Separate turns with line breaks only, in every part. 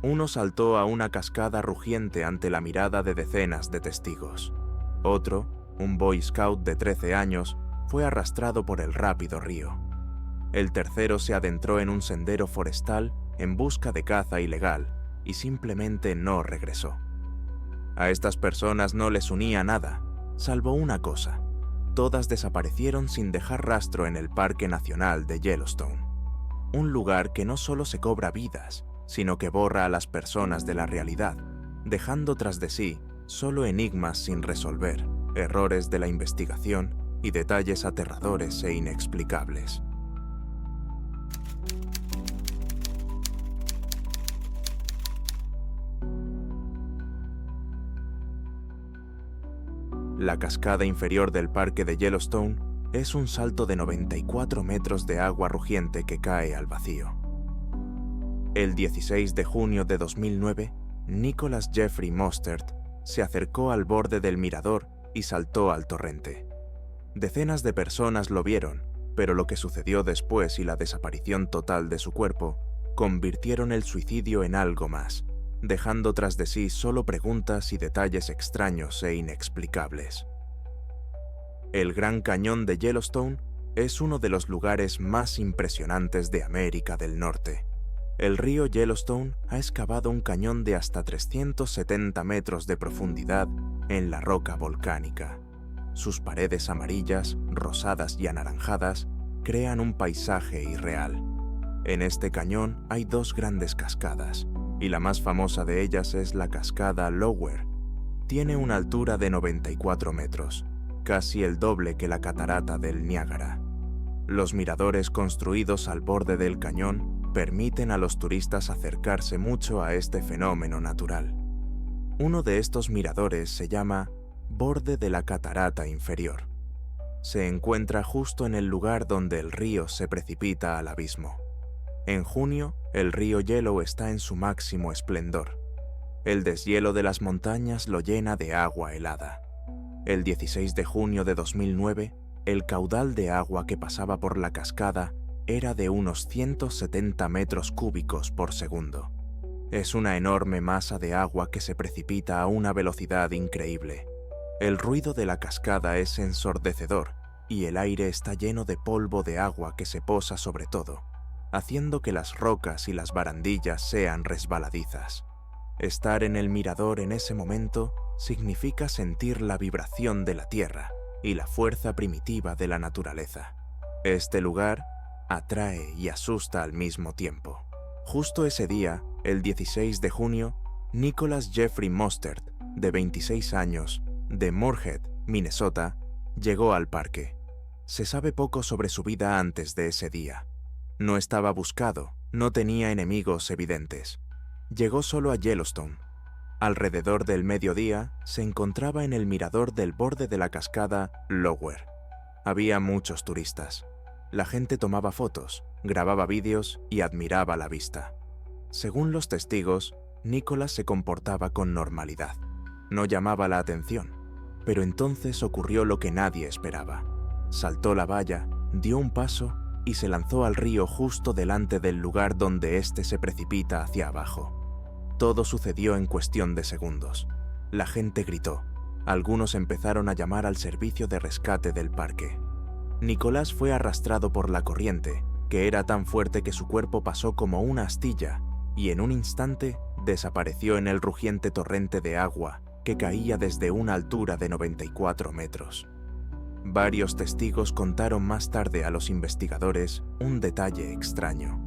Uno saltó a una cascada rugiente ante la mirada de decenas de testigos. Otro, un Boy Scout de 13 años, fue arrastrado por el rápido río. El tercero se adentró en un sendero forestal en busca de caza ilegal y simplemente no regresó. A estas personas no les unía nada, salvo una cosa: todas desaparecieron sin dejar rastro en el Parque Nacional de Yellowstone. Un lugar que no solo se cobra vidas, sino que borra a las personas de la realidad, dejando tras de sí solo enigmas sin resolver, errores de la investigación y detalles aterradores e inexplicables. La cascada inferior del parque de Yellowstone es un salto de 94 metros de agua rugiente que cae al vacío. El 16 de junio de 2009, Nicholas Jeffrey Mostert se acercó al borde del mirador y saltó al torrente. Decenas de personas lo vieron, pero lo que sucedió después y la desaparición total de su cuerpo convirtieron el suicidio en algo más, dejando tras de sí solo preguntas y detalles extraños e inexplicables. El Gran Cañón de Yellowstone es uno de los lugares más impresionantes de América del Norte. El río Yellowstone ha excavado un cañón de hasta 370 metros de profundidad en la roca volcánica. Sus paredes amarillas, rosadas y anaranjadas crean un paisaje irreal. En este cañón hay dos grandes cascadas, y la más famosa de ellas es la cascada Lower. Tiene una altura de 94 metros, casi el doble que la catarata del Niágara. Los miradores construidos al borde del cañón permiten a los turistas acercarse mucho a este fenómeno natural. Uno de estos miradores se llama Borde de la Catarata Inferior. Se encuentra justo en el lugar donde el río se precipita al abismo. En junio, el río Yellow está en su máximo esplendor. El deshielo de las montañas lo llena de agua helada. El 16 de junio de 2009, el caudal de agua que pasaba por la cascada era de unos 170 metros cúbicos por segundo. Es una enorme masa de agua que se precipita a una velocidad increíble. El ruido de la cascada es ensordecedor y el aire está lleno de polvo de agua que se posa sobre todo, haciendo que las rocas y las barandillas sean resbaladizas. Estar en el mirador en ese momento significa sentir la vibración de la tierra y la fuerza primitiva de la naturaleza. Este lugar atrae y asusta al mismo tiempo. Justo ese día, el 16 de junio, Nicholas Jeffrey Mostert, de 26 años, de Moorhead, Minnesota, llegó al parque. Se sabe poco sobre su vida antes de ese día. No estaba buscado, no tenía enemigos evidentes. Llegó solo a Yellowstone. Alrededor del mediodía, se encontraba en el mirador del borde de la cascada Lower. Había muchos turistas. La gente tomaba fotos, grababa vídeos y admiraba la vista. Según los testigos, Nicholas se comportaba con normalidad. No llamaba la atención, pero entonces ocurrió lo que nadie esperaba. Saltó la valla, dio un paso y se lanzó al río justo delante del lugar donde éste se precipita hacia abajo. Todo sucedió en cuestión de segundos. La gente gritó. Algunos empezaron a llamar al servicio de rescate del parque. Nicholas fue arrastrado por la corriente, que era tan fuerte que su cuerpo pasó como una astilla, y en un instante desapareció en el rugiente torrente de agua que caía desde una altura de 94 metros. Varios testigos contaron más tarde a los investigadores un detalle extraño.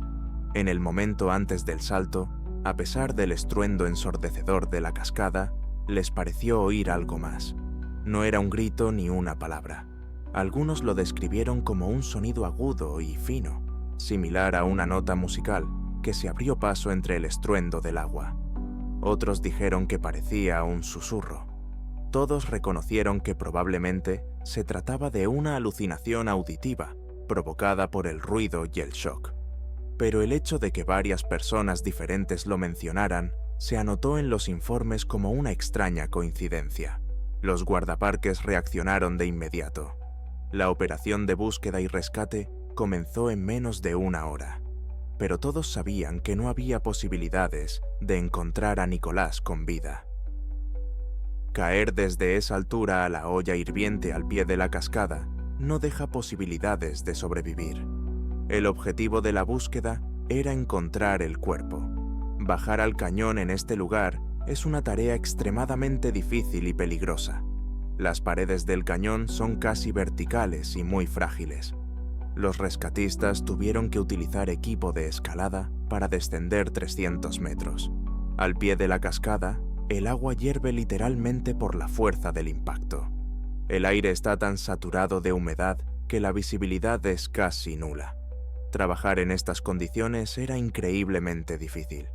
En el momento antes del salto, a pesar del estruendo ensordecedor de la cascada, les pareció oír algo más. No era un grito ni una palabra. Algunos lo describieron como un sonido agudo y fino, similar a una nota musical que se abrió paso entre el estruendo del agua. Otros dijeron que parecía un susurro. Todos reconocieron que probablemente se trataba de una alucinación auditiva provocada por el ruido y el shock. Pero el hecho de que varias personas diferentes lo mencionaran se anotó en los informes como una extraña coincidencia. Los guardaparques reaccionaron de inmediato. La operación de búsqueda y rescate comenzó en menos de una hora. pero todos sabían que no había posibilidades de encontrar a Nicolás con vida. Caer desde esa altura a la olla hirviente al pie de la cascada no deja posibilidades de sobrevivir. El objetivo de la búsqueda era encontrar el cuerpo. Bajar al cañón en este lugar es una tarea extremadamente difícil y peligrosa. Las paredes del cañón son casi verticales y muy frágiles. Los rescatistas tuvieron que utilizar equipo de escalada para descender 300 metros. Al pie de la cascada, el agua hierve literalmente por la fuerza del impacto. El aire está tan saturado de humedad que la visibilidad es casi nula. Trabajar en estas condiciones era increíblemente difícil.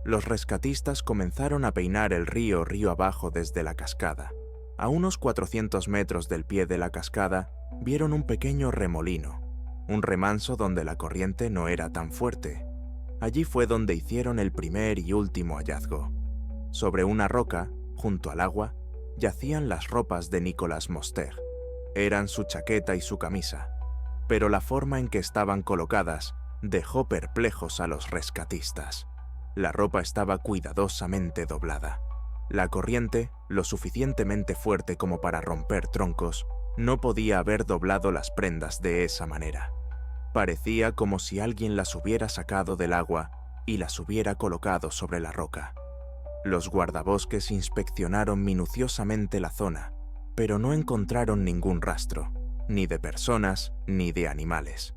Los rescatistas comenzaron a peinar el río abajo desde la cascada. A unos 400 metros del pie de la cascada, vieron un pequeño remolino, un remanso donde la corriente no era tan fuerte. Allí fue donde hicieron el primer y último hallazgo. Sobre una roca, junto al agua, yacían las ropas de Nicolás Mostert. Eran su chaqueta y su camisa, pero la forma en que estaban colocadas dejó perplejos a los rescatistas. La ropa estaba cuidadosamente doblada. La corriente, lo suficientemente fuerte como para romper troncos, no podía haber doblado las prendas de esa manera. Parecía como si alguien las hubiera sacado del agua y las hubiera colocado sobre la roca. Los guardabosques inspeccionaron minuciosamente la zona, pero no encontraron ningún rastro, ni de personas ni de animales.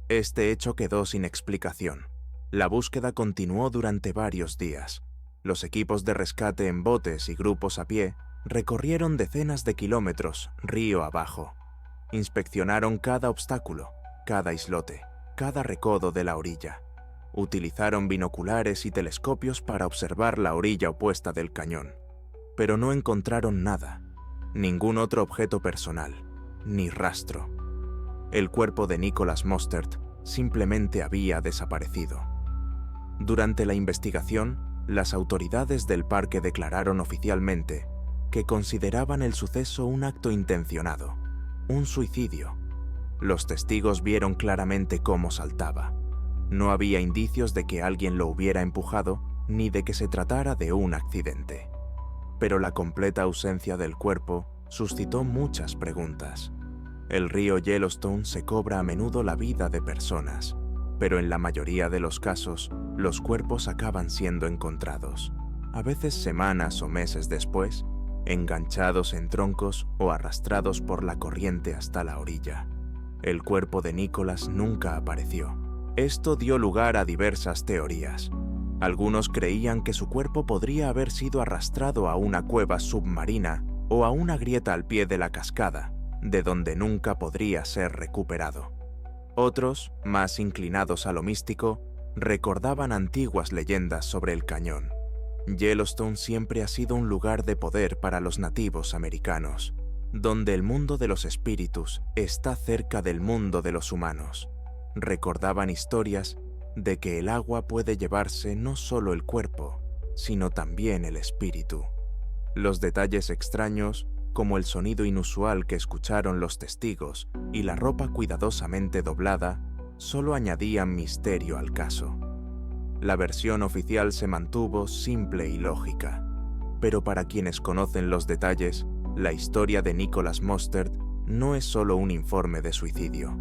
Este hecho quedó sin explicación. La búsqueda continuó durante varios días. Los equipos de rescate en botes y grupos a pie recorrieron decenas de kilómetros río abajo. Inspeccionaron cada obstáculo, cada islote, cada recodo de la orilla. Utilizaron binoculares y telescopios para observar la orilla opuesta del cañón, pero no encontraron nada, ningún otro objeto personal, ni rastro. El cuerpo de Nicolás Mostert simplemente había desaparecido. Durante la investigación, las autoridades del parque declararon oficialmente que consideraban el suceso un acto intencionado, un suicidio. Los testigos vieron claramente cómo saltaba. No había indicios de que alguien lo hubiera empujado ni de que se tratara de un accidente. Pero la completa ausencia del cuerpo suscitó muchas preguntas. El río Yellowstone se cobra a menudo la vida de personas, pero en la mayoría de los casos, los cuerpos acaban siendo encontrados, a veces semanas o meses después, enganchados en troncos o arrastrados por la corriente hasta la orilla. El cuerpo de Nicolás nunca apareció. Esto dio lugar a diversas teorías. Algunos creían que su cuerpo podría haber sido arrastrado a una cueva submarina o a una grieta al pie de la cascada, de donde nunca podría ser recuperado. Otros, más inclinados a lo místico, recordaban antiguas leyendas sobre el cañón. Yellowstone siempre ha sido un lugar de poder para los nativos americanos, donde el mundo de los espíritus está cerca del mundo de los humanos. Recordaban historias de que el agua puede llevarse no solo el cuerpo, sino también el espíritu. Los detalles extraños, como el sonido inusual que escucharon los testigos y la ropa cuidadosamente doblada, solo añadían misterio al caso. La versión oficial se mantuvo simple y lógica, pero para quienes conocen los detalles, la historia de Nicolás Mostert no es solo un informe de suicidio.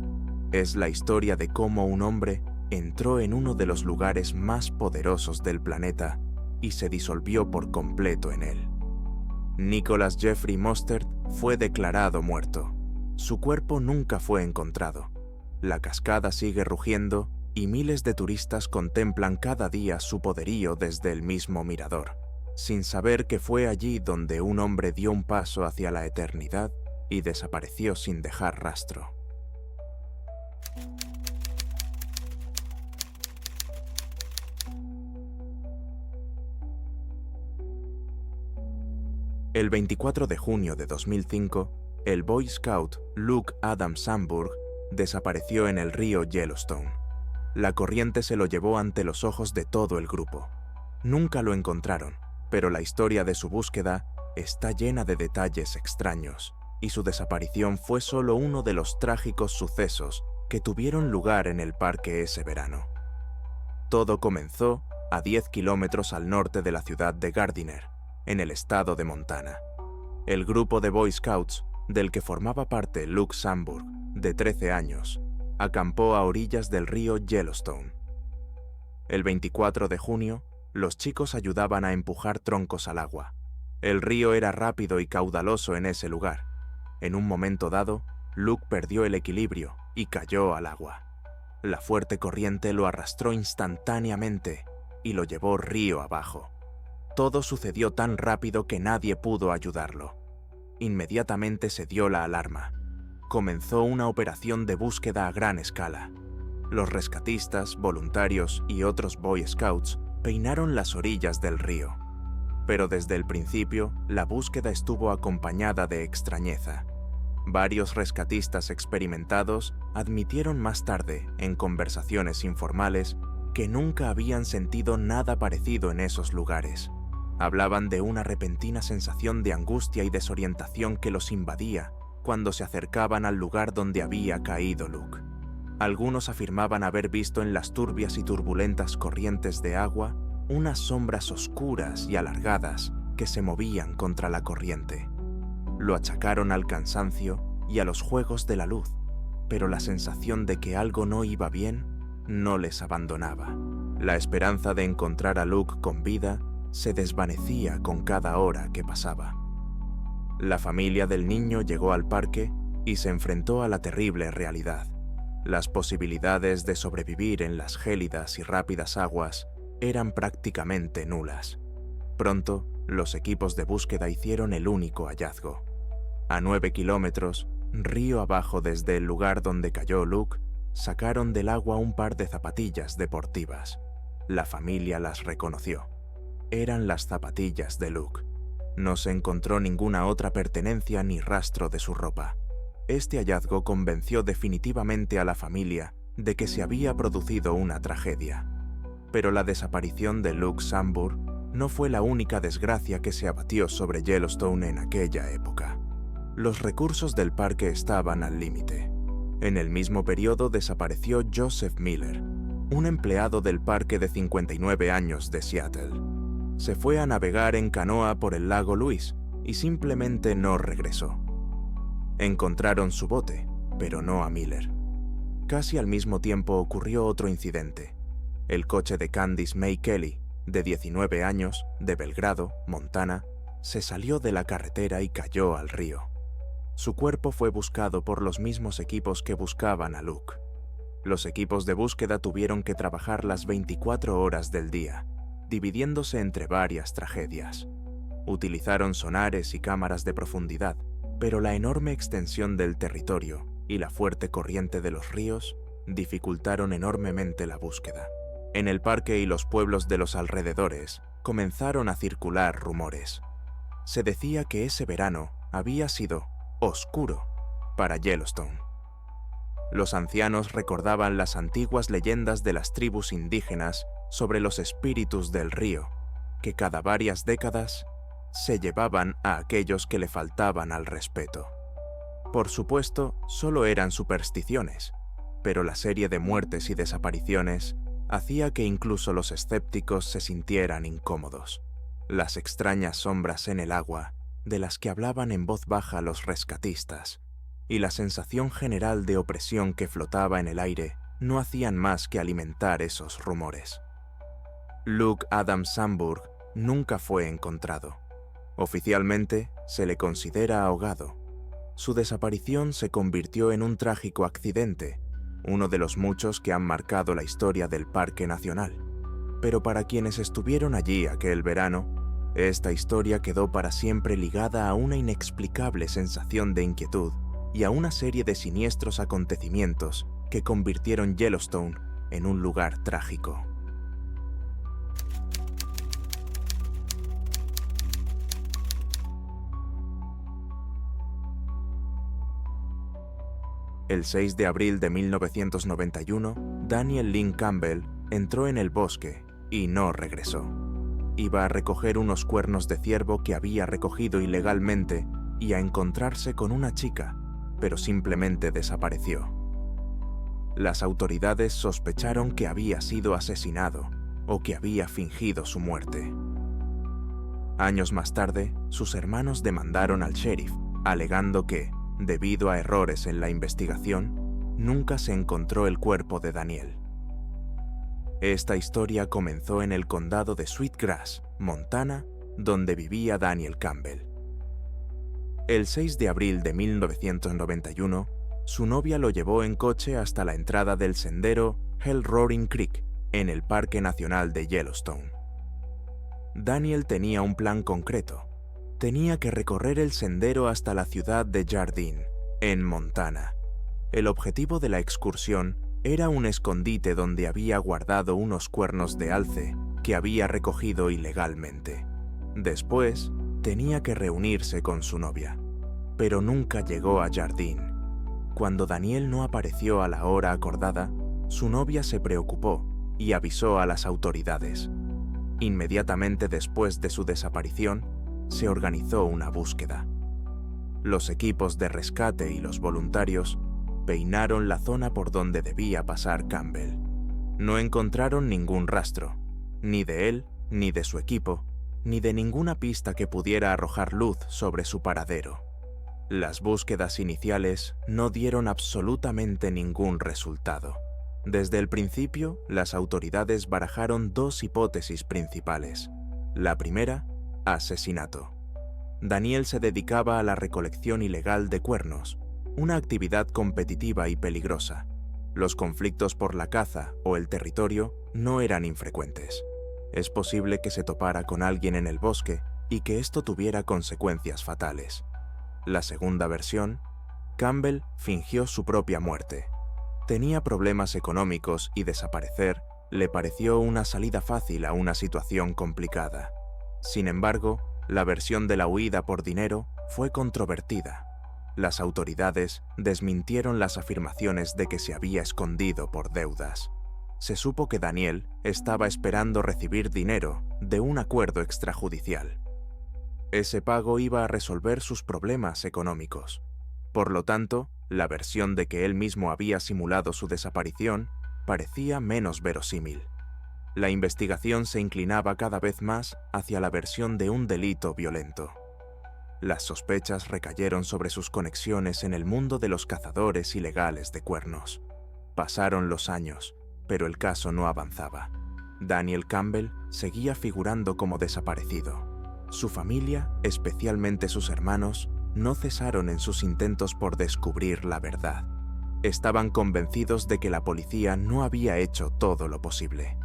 Es la historia de cómo un hombre entró en uno de los lugares más poderosos del planeta y se disolvió por completo en él. Nicholas Jeffrey Mostert fue declarado muerto. Su cuerpo nunca fue encontrado. La cascada sigue rugiendo y miles de turistas contemplan cada día su poderío desde el mismo mirador, sin saber que fue allí donde un hombre dio un paso hacia la eternidad y desapareció sin dejar rastro. El 24 de junio de 2005, el Boy Scout Luke Adam Sandburg desapareció en el río Yellowstone. La corriente se lo llevó ante los ojos de todo el grupo. Nunca lo encontraron, pero la historia de su búsqueda está llena de detalles extraños, y su desaparición fue solo uno de los trágicos sucesos que tuvieron lugar en el parque ese verano. Todo comenzó a 10 kilómetros al norte de la ciudad de Gardiner, en el estado de Montana. El grupo de Boy Scouts, del que formaba parte Luke Samburg, de 13 años, acampó a orillas del río Yellowstone. El 24 de junio, los chicos ayudaban a empujar troncos al agua. El río era rápido y caudaloso en ese lugar. En un momento dado, Luke perdió el equilibrio y cayó al agua. La fuerte corriente lo arrastró instantáneamente y lo llevó río abajo. Todo sucedió tan rápido que nadie pudo ayudarlo. Inmediatamente se dio la alarma. Comenzó una operación de búsqueda a gran escala. Los rescatistas, voluntarios y otros Boy Scouts peinaron las orillas del río. Pero desde el principio, la búsqueda estuvo acompañada de extrañeza. Varios rescatistas experimentados admitieron más tarde, en conversaciones informales, que nunca habían sentido nada parecido en esos lugares. Hablaban de una repentina sensación de angustia y desorientación que los invadía cuando se acercaban al lugar donde había caído Luke. Algunos afirmaban haber visto en las turbias y turbulentas corrientes de agua unas sombras oscuras y alargadas que se movían contra la corriente. Lo achacaron al cansancio y a los juegos de la luz, pero la sensación de que algo no iba bien no les abandonaba. La esperanza de encontrar a Luke con vida se desvanecía con cada hora que pasaba. La familia del niño llegó al parque y se enfrentó a la terrible realidad. Las posibilidades de sobrevivir en las gélidas y rápidas aguas eran prácticamente nulas. Pronto, los equipos de búsqueda hicieron el único hallazgo. A 9 kilómetros, río abajo desde el lugar donde cayó Luke, sacaron del agua un par de zapatillas deportivas. La familia las reconoció. Eran las zapatillas de Luke. No se encontró ninguna otra pertenencia ni rastro de su ropa. Este hallazgo convenció definitivamente a la familia de que se había producido una tragedia. Pero la desaparición de Luke Samburg no fue la única desgracia que se abatió sobre Yellowstone en aquella época. Los recursos del parque estaban al límite. En el mismo periodo desapareció Joseph Miller, un empleado del parque de 59 años de Seattle. Se fue a navegar en canoa por el lago Louise y simplemente no regresó. Encontraron su bote, pero no a Miller. Casi al mismo tiempo ocurrió otro incidente. El coche de Candice May Kelly, de 19 años, de Belgrado, Montana, se salió de la carretera y cayó al río. Su cuerpo fue buscado por los mismos equipos que buscaban a Luke. Los equipos de búsqueda tuvieron que trabajar las 24 horas del día, dividiéndose entre varias tragedias. Utilizaron sonares y cámaras de profundidad, pero la enorme extensión del territorio y la fuerte corriente de los ríos dificultaron enormemente la búsqueda. En el parque y los pueblos de los alrededores comenzaron a circular rumores. Se decía que ese verano había sido oscuro para Yellowstone. Los ancianos recordaban las antiguas leyendas de las tribus indígenas sobre los espíritus del río, que cada varias décadas se llevaban a aquellos que le faltaban al respeto. Por supuesto, solo eran supersticiones, pero la serie de muertes y desapariciones hacía que incluso los escépticos se sintieran incómodos. Las extrañas sombras en el agua, de las que hablaban en voz baja los rescatistas, y la sensación general de opresión que flotaba en el aire no hacían más que alimentar esos rumores. Luke Adam Samburg nunca fue encontrado. Oficialmente, se le considera ahogado. Su desaparición se convirtió en un trágico accidente, uno de los muchos que han marcado la historia del Parque Nacional. Pero para quienes estuvieron allí aquel verano, esta historia quedó para siempre ligada a una inexplicable sensación de inquietud y a una serie de siniestros acontecimientos que convirtieron Yellowstone en un lugar trágico. El 6 de abril de 1991, Daniel Lynn Campbell entró en el bosque y no regresó. Iba a recoger unos cuernos de ciervo que había recogido ilegalmente y a encontrarse con una chica, pero simplemente desapareció. Las autoridades sospecharon que había sido asesinado o que había fingido su muerte. Años más tarde, sus hermanos demandaron al sheriff, alegando que, debido a errores en la investigación, nunca se encontró el cuerpo de Daniel. Esta historia comenzó en el condado de Sweetgrass, Montana, donde vivía Daniel Campbell. El 6 de abril de 1991, su novia lo llevó en coche hasta la entrada del sendero Hell Roaring Creek, en el Parque Nacional de Yellowstone. Daniel tenía un plan concreto. Tenía que recorrer el sendero hasta la ciudad de Jardine, en Montana. El objetivo de la excursión era un escondite donde había guardado unos cuernos de alce que había recogido ilegalmente. Después, tenía que reunirse con su novia, pero nunca llegó a Jardine. Cuando Daniel no apareció a la hora acordada, su novia se preocupó y avisó a las autoridades. Inmediatamente después de su desaparición, se organizó una búsqueda. Los equipos de rescate y los voluntarios peinaron la zona por donde debía pasar Campbell. No encontraron ningún rastro, ni de él, ni de su equipo, ni de ninguna pista que pudiera arrojar luz sobre su paradero. Las búsquedas iniciales no dieron absolutamente ningún resultado. Desde el principio, las autoridades barajaron dos hipótesis principales. La primera, asesinato. Daniel se dedicaba a la recolección ilegal de cuernos, una actividad competitiva y peligrosa. Los conflictos por la caza o el territorio no eran infrecuentes. Es posible que se topara con alguien en el bosque y que esto tuviera consecuencias fatales. La segunda versión, Campbell fingió su propia muerte. Tenía problemas económicos y desaparecer le pareció una salida fácil a una situación complicada. Sin embargo, la versión de la huida por dinero fue controvertida. Las autoridades desmintieron las afirmaciones de que se había escondido por deudas. Se supo que Daniel estaba esperando recibir dinero de un acuerdo extrajudicial. Ese pago iba a resolver sus problemas económicos. Por lo tanto, la versión de que él mismo había simulado su desaparición parecía menos verosímil. La investigación se inclinaba cada vez más hacia la versión de un delito violento. Las sospechas recayeron sobre sus conexiones en el mundo de los cazadores ilegales de cuernos. Pasaron los años, pero el caso no avanzaba. Daniel Campbell seguía figurando como desaparecido. Su familia, especialmente sus hermanos, no cesaron en sus intentos por descubrir la verdad. Estaban convencidos de que la policía no había hecho todo lo posible.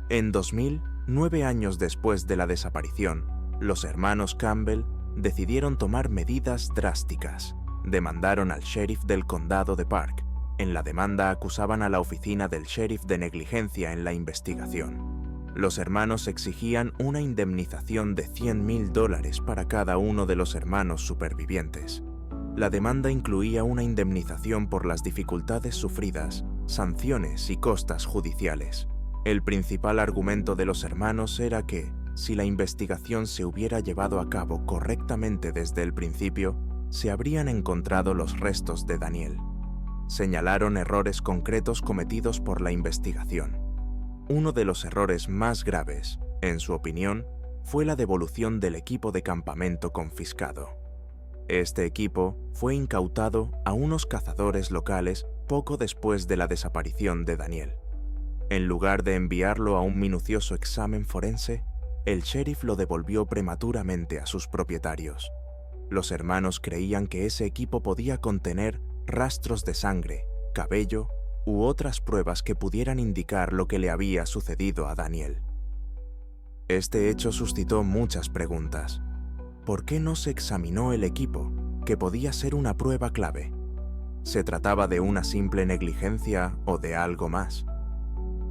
En 2000, 9 años después de la desaparición, los hermanos Campbell decidieron tomar medidas drásticas. Demandaron al sheriff del condado de Park. En la demanda acusaban a la oficina del sheriff de negligencia en la investigación. Los hermanos exigían una indemnización de $100,000 para cada uno de los hermanos supervivientes. La demanda incluía una indemnización por las dificultades sufridas, sanciones y costas judiciales. El principal argumento de los hermanos era que, si la investigación se hubiera llevado a cabo correctamente desde el principio, se habrían encontrado los restos de Daniel. Señalaron errores concretos cometidos por la investigación. Uno de los errores más graves, en su opinión, fue la devolución del equipo de campamento confiscado. Este equipo fue incautado a unos cazadores locales poco después de la desaparición de Daniel. En lugar de enviarlo a un minucioso examen forense, el sheriff lo devolvió prematuramente a sus propietarios. Los hermanos creían que ese equipo podía contener rastros de sangre, cabello u otras pruebas que pudieran indicar lo que le había sucedido a Daniel. Este hecho suscitó muchas preguntas. ¿Por qué no se examinó el equipo, que podía ser una prueba clave? ¿Se trataba de una simple negligencia o de algo más?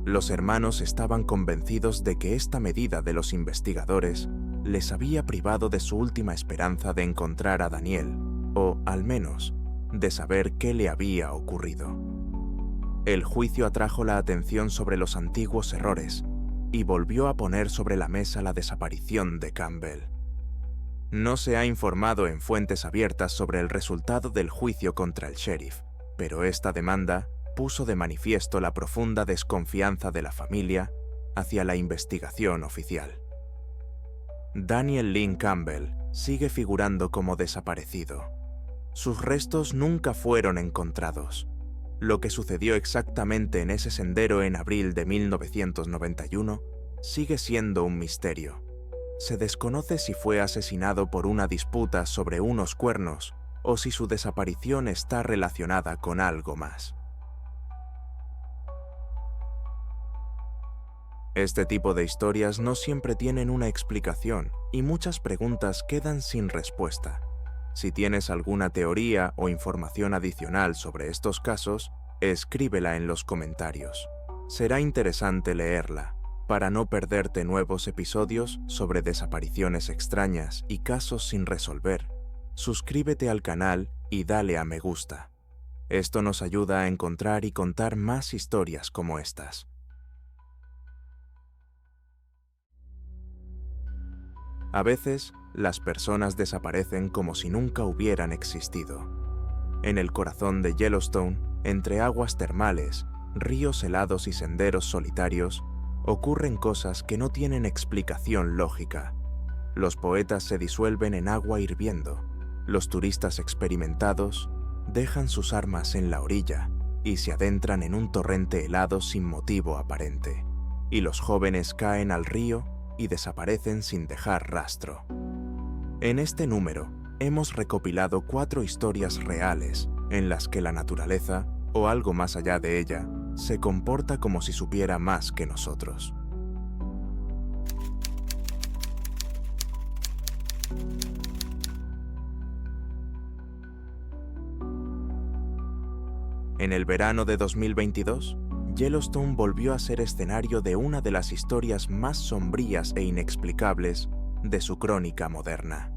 Los hermanos estaban convencidos de que esta medida de los investigadores les había privado de su última esperanza de encontrar a Daniel, o, al menos, de saber qué le había ocurrido. El juicio atrajo la atención sobre los antiguos errores y volvió a poner sobre la mesa la desaparición de Campbell. No se ha informado en fuentes abiertas sobre el resultado del juicio contra el sheriff, pero esta demanda puso de manifiesto la profunda desconfianza de la familia hacia la investigación oficial. Daniel Lynn Campbell sigue figurando como desaparecido. Sus restos nunca fueron encontrados. Lo que sucedió exactamente en ese sendero en abril de 1991 sigue siendo un misterio. Se desconoce si fue asesinado por una disputa sobre unos cuernos o si su desaparición está relacionada con algo más. Este tipo de historias no siempre tienen una explicación y muchas preguntas quedan sin respuesta. Si tienes alguna teoría o información adicional sobre estos casos, escríbela en los comentarios. Será interesante leerla, para no perderte nuevos episodios sobre desapariciones extrañas y casos sin resolver. Suscríbete al canal y dale a me gusta. Esto nos ayuda a encontrar y contar más historias como estas. A veces, las personas desaparecen como si nunca hubieran existido. En el corazón de Yellowstone, entre aguas termales, ríos helados y senderos solitarios, ocurren cosas que no tienen explicación lógica. Los poetas se disuelven en agua hirviendo, los turistas experimentados dejan sus armas en la orilla y se adentran en un torrente helado sin motivo aparente, y los jóvenes caen al río y desaparecen sin dejar rastro. En este número, hemos recopilado 4 historias reales en las que la naturaleza, o algo más allá de ella, se comporta como si supiera más que nosotros. En el verano de 2022, Yellowstone volvió a ser escenario de una de las historias más sombrías e inexplicables de su crónica moderna.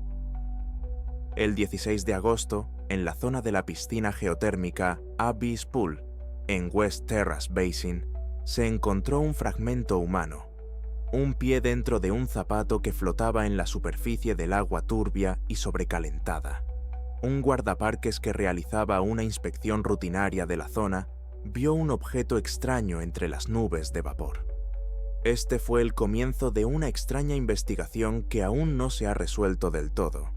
El 16 de agosto, en la zona de la piscina geotérmica Abyss Pool, en West Terrace Basin, se encontró un fragmento humano, un pie dentro de un zapato que flotaba en la superficie del agua turbia y sobrecalentada. Un guardaparques que realizaba una inspección rutinaria de la zona vio un objeto extraño entre las nubes de vapor. Este fue el comienzo de una extraña investigación que aún no se ha resuelto del todo.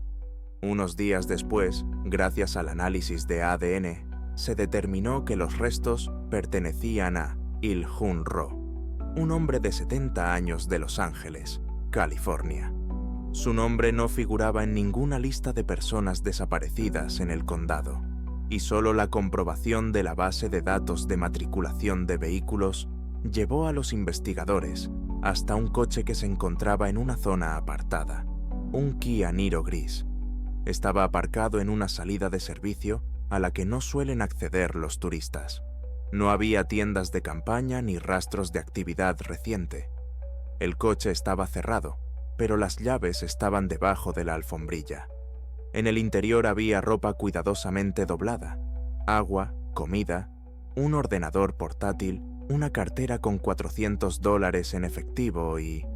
Unos días después, gracias al análisis de ADN, se determinó que los restos pertenecían a Il-Jun Ro, un hombre de 70 años de Los Ángeles, California. Su nombre no figuraba en ninguna lista de personas desaparecidas en el condado, y solo la comprobación de la base de datos de matriculación de vehículos llevó a los investigadores hasta un coche que se encontraba en una zona apartada, un Kia Niro gris. Estaba aparcado en una salida de servicio a la que no suelen acceder los turistas. No había tiendas de campaña ni rastros de actividad reciente. El coche estaba cerrado, pero las llaves estaban debajo de la alfombrilla. En el interior había ropa cuidadosamente doblada, agua, comida, un ordenador portátil, una cartera con $400 en efectivo y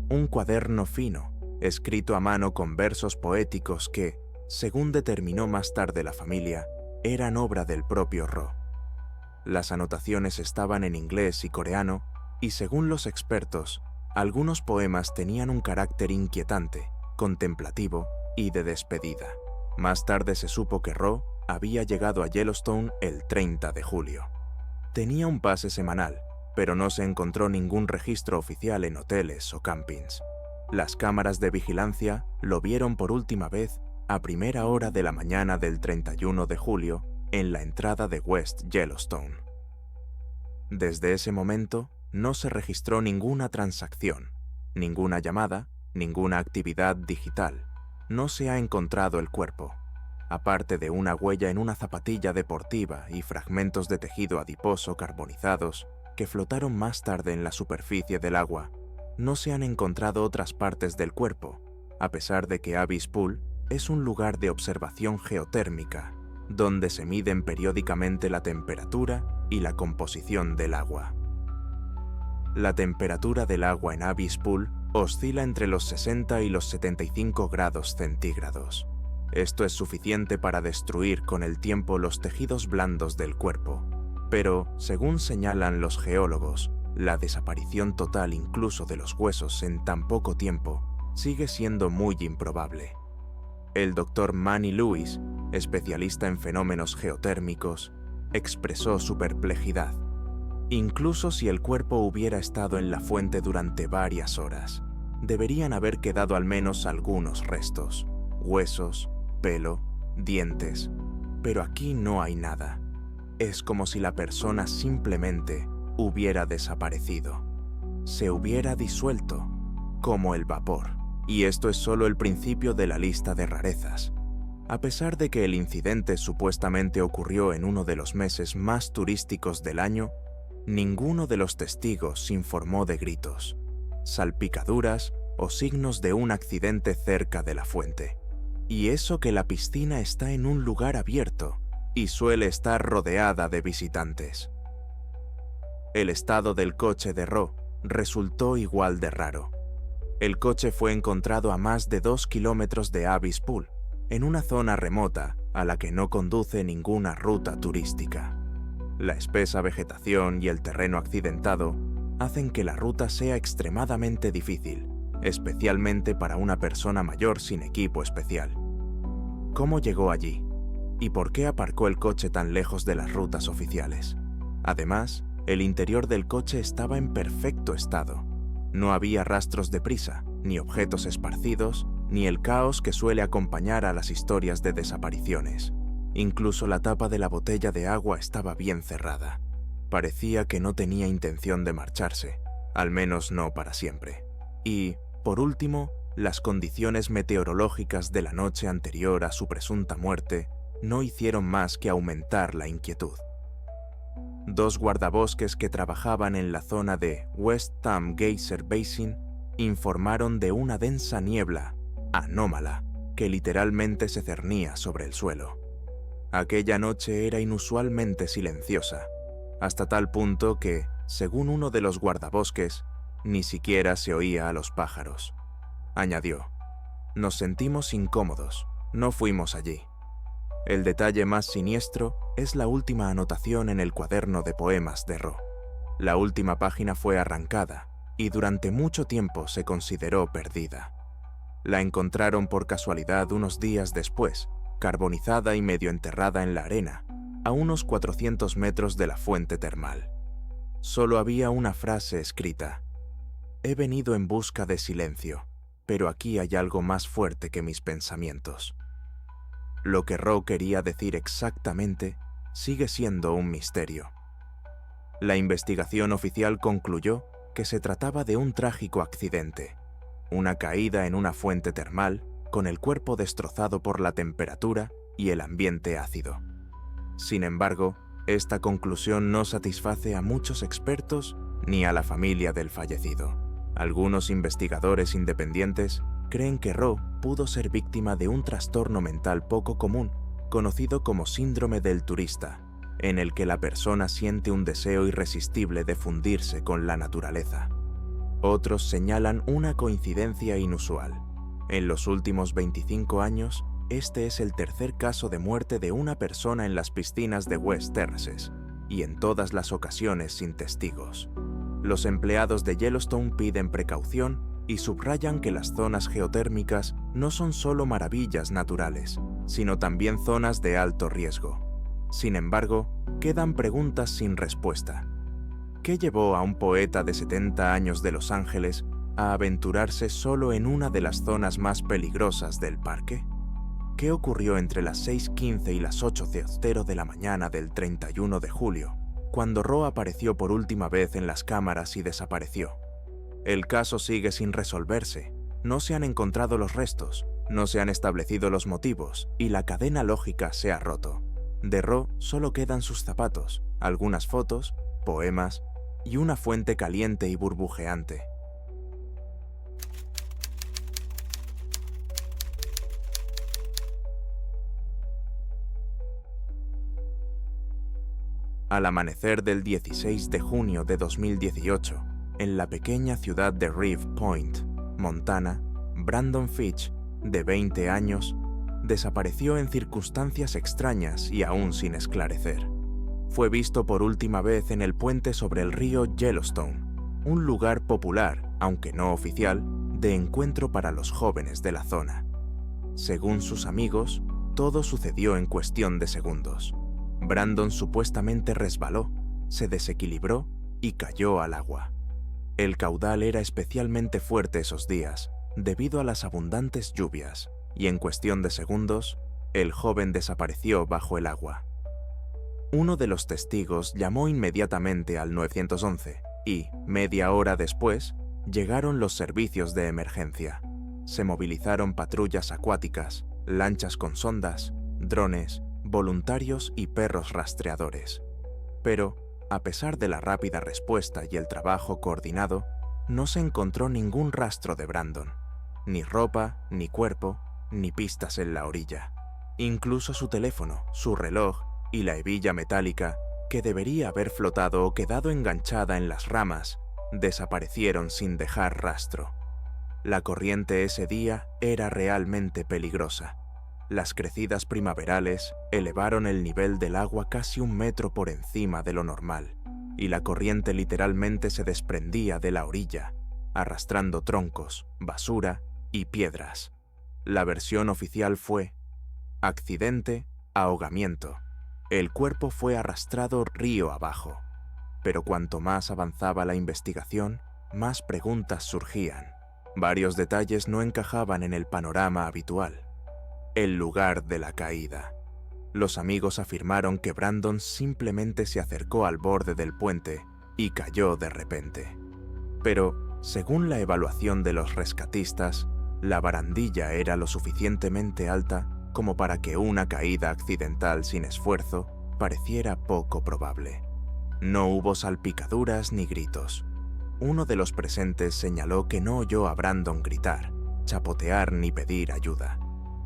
un cuaderno fino, escrito a mano con versos poéticos que, según determinó más tarde la familia, eran obra del propio Ro. Las anotaciones estaban en inglés y coreano, y según los expertos, algunos poemas tenían un carácter inquietante, contemplativo y de despedida. Más tarde se supo que Ro había llegado a Yellowstone el 30 de julio. Tenía un pase semanal, pero no se encontró ningún registro oficial en hoteles o campings. Las cámaras de vigilancia lo vieron por última vez a primera hora de la mañana del 31 de julio en la entrada de West Yellowstone. Desde ese momento, no se registró ninguna transacción, ninguna llamada, ninguna actividad digital. No se ha encontrado el cuerpo. Aparte de una huella en una zapatilla deportiva y fragmentos de tejido adiposo carbonizados que flotaron más tarde en la superficie del agua, no se han encontrado otras partes del cuerpo, a pesar de que Abyss Pool es un lugar de observación geotérmica, donde se miden periódicamente la temperatura y la composición del agua. La temperatura del agua en Abyss Pool oscila entre los 60 y los 75 grados centígrados. Esto es suficiente para destruir con el tiempo los tejidos blandos del cuerpo, Pero, según señalan los geólogos, la desaparición total incluso de los huesos en tan poco tiempo sigue siendo muy improbable. El Dr. Manny Lewis, especialista en fenómenos geotérmicos, expresó su perplejidad. Incluso si el cuerpo hubiera estado en la fuente durante varias horas, deberían haber quedado al menos algunos restos, huesos, pelo, dientes, pero aquí no hay nada. Es como si la persona simplemente hubiera desaparecido. Se hubiera disuelto, como el vapor. Y esto es solo el principio de la lista de rarezas. A pesar de que el incidente supuestamente ocurrió en uno de los meses más turísticos del año, ninguno de los testigos informó de gritos, salpicaduras o signos de un accidente cerca de la fuente. Y eso que la piscina está en un lugar abierto y suele estar rodeada de visitantes. El estado del coche de Roe resultó igual de raro. El coche fue encontrado a más de 2 kilómetros de Abyss Pool, en una zona remota a la que no conduce ninguna ruta turística. La espesa vegetación y el terreno accidentado hacen que la ruta sea extremadamente difícil, especialmente para una persona mayor sin equipo especial. ¿Cómo llegó allí? ¿Y por qué aparcó el coche tan lejos de las rutas oficiales? Además, el interior del coche estaba en perfecto estado. No había rastros de prisa, ni objetos esparcidos, ni el caos que suele acompañar a las historias de desapariciones. Incluso la tapa de la botella de agua estaba bien cerrada. Parecía que no tenía intención de marcharse, al menos no para siempre. Y, por último, las condiciones meteorológicas de la noche anterior a su presunta muerte no hicieron más que aumentar la inquietud. 2 guardabosques que trabajaban en la zona de West Thumb Geyser Basin informaron de una densa niebla anómala que literalmente se cernía sobre el suelo. Aquella noche era inusualmente silenciosa, hasta tal punto que, según uno de los guardabosques, ni siquiera se oía a los pájaros. Añadió: «Nos sentimos incómodos, no fuimos allí». El detalle más siniestro es la última anotación en el cuaderno de poemas de Roe. La última página fue arrancada y durante mucho tiempo se consideró perdida. La encontraron por casualidad unos días después, carbonizada y medio enterrada en la arena, a unos 400 metros de la fuente termal. Solo había una frase escrita: «He venido en busca de silencio, pero aquí hay algo más fuerte que mis pensamientos». Lo que Roe quería decir exactamente sigue siendo un misterio. La investigación oficial concluyó que se trataba de un trágico accidente, una caída en una fuente termal con el cuerpo destrozado por la temperatura y el ambiente ácido. Sin embargo, esta conclusión no satisface a muchos expertos ni a la familia del fallecido. Algunos investigadores independientes creen que Roe pudo ser víctima de un trastorno mental poco común, conocido como síndrome del turista, en el que la persona siente un deseo irresistible de fundirse con la naturaleza. Otros señalan una coincidencia inusual. En los últimos 25 años, este es el tercer caso de muerte de una persona en las piscinas de West Terraces, y en todas las ocasiones sin testigos. Los empleados de Yellowstone piden precaución y subrayan que las zonas geotérmicas no son solo maravillas naturales, sino también zonas de alto riesgo. Sin embargo, quedan preguntas sin respuesta. ¿Qué llevó a un poeta de 70 años de Los Ángeles a aventurarse solo en una de las zonas más peligrosas del parque? ¿Qué ocurrió entre las 6:15 y las 8:00 de la mañana del 31 de julio, cuando Roe apareció por última vez en las cámaras y desapareció? El caso sigue sin resolverse, no se han encontrado los restos, no se han establecido los motivos y la cadena lógica se ha roto. De Roe solo quedan sus zapatos, algunas fotos, poemas y una fuente caliente y burbujeante. Al amanecer del 16 de junio de 2018, en la pequeña ciudad de Reeve Point, Montana, Brandon Fitch, de 20 años, desapareció en circunstancias extrañas y aún sin esclarecer. fue visto por última vez en el puente sobre el río Yellowstone, un lugar popular, aunque no oficial, de encuentro para los jóvenes de la zona. Según sus amigos, todo sucedió en cuestión de segundos. Brandon supuestamente resbaló, se desequilibró y cayó al agua. El caudal era especialmente fuerte esos días, debido a las abundantes lluvias, y en cuestión de segundos, el joven desapareció bajo el agua. Uno de los testigos llamó inmediatamente al 911 y, media hora después, llegaron los servicios de emergencia. Se movilizaron patrullas acuáticas, lanchas con sondas, drones, voluntarios y perros rastreadores. Pero, a pesar de la rápida respuesta y el trabajo coordinado, no se encontró ningún rastro de Brandon. Ni ropa, ni cuerpo, ni pistas en la orilla. Incluso su teléfono, su reloj y la hebilla metálica, que debería haber flotado o quedado enganchada en las ramas, desaparecieron sin dejar rastro. La corriente ese día era realmente peligrosa. Las crecidas primaverales elevaron el nivel del agua casi 1 metro por encima de lo normal, y la corriente literalmente se desprendía de la orilla, arrastrando troncos, basura y piedras. La versión oficial fue: accidente, ahogamiento. El cuerpo fue arrastrado río abajo. Pero cuanto más avanzaba la investigación, más preguntas surgían. Varios detalles no encajaban en el panorama habitual. El lugar de la caída. Los amigos afirmaron que Brandon simplemente se acercó al borde del puente y cayó de repente. Pero, según la evaluación de los rescatistas, la barandilla era lo suficientemente alta como para que una caída accidental sin esfuerzo pareciera poco probable. No hubo salpicaduras ni gritos. Uno de los presentes señaló que no oyó a Brandon gritar, chapotear ni pedir ayuda.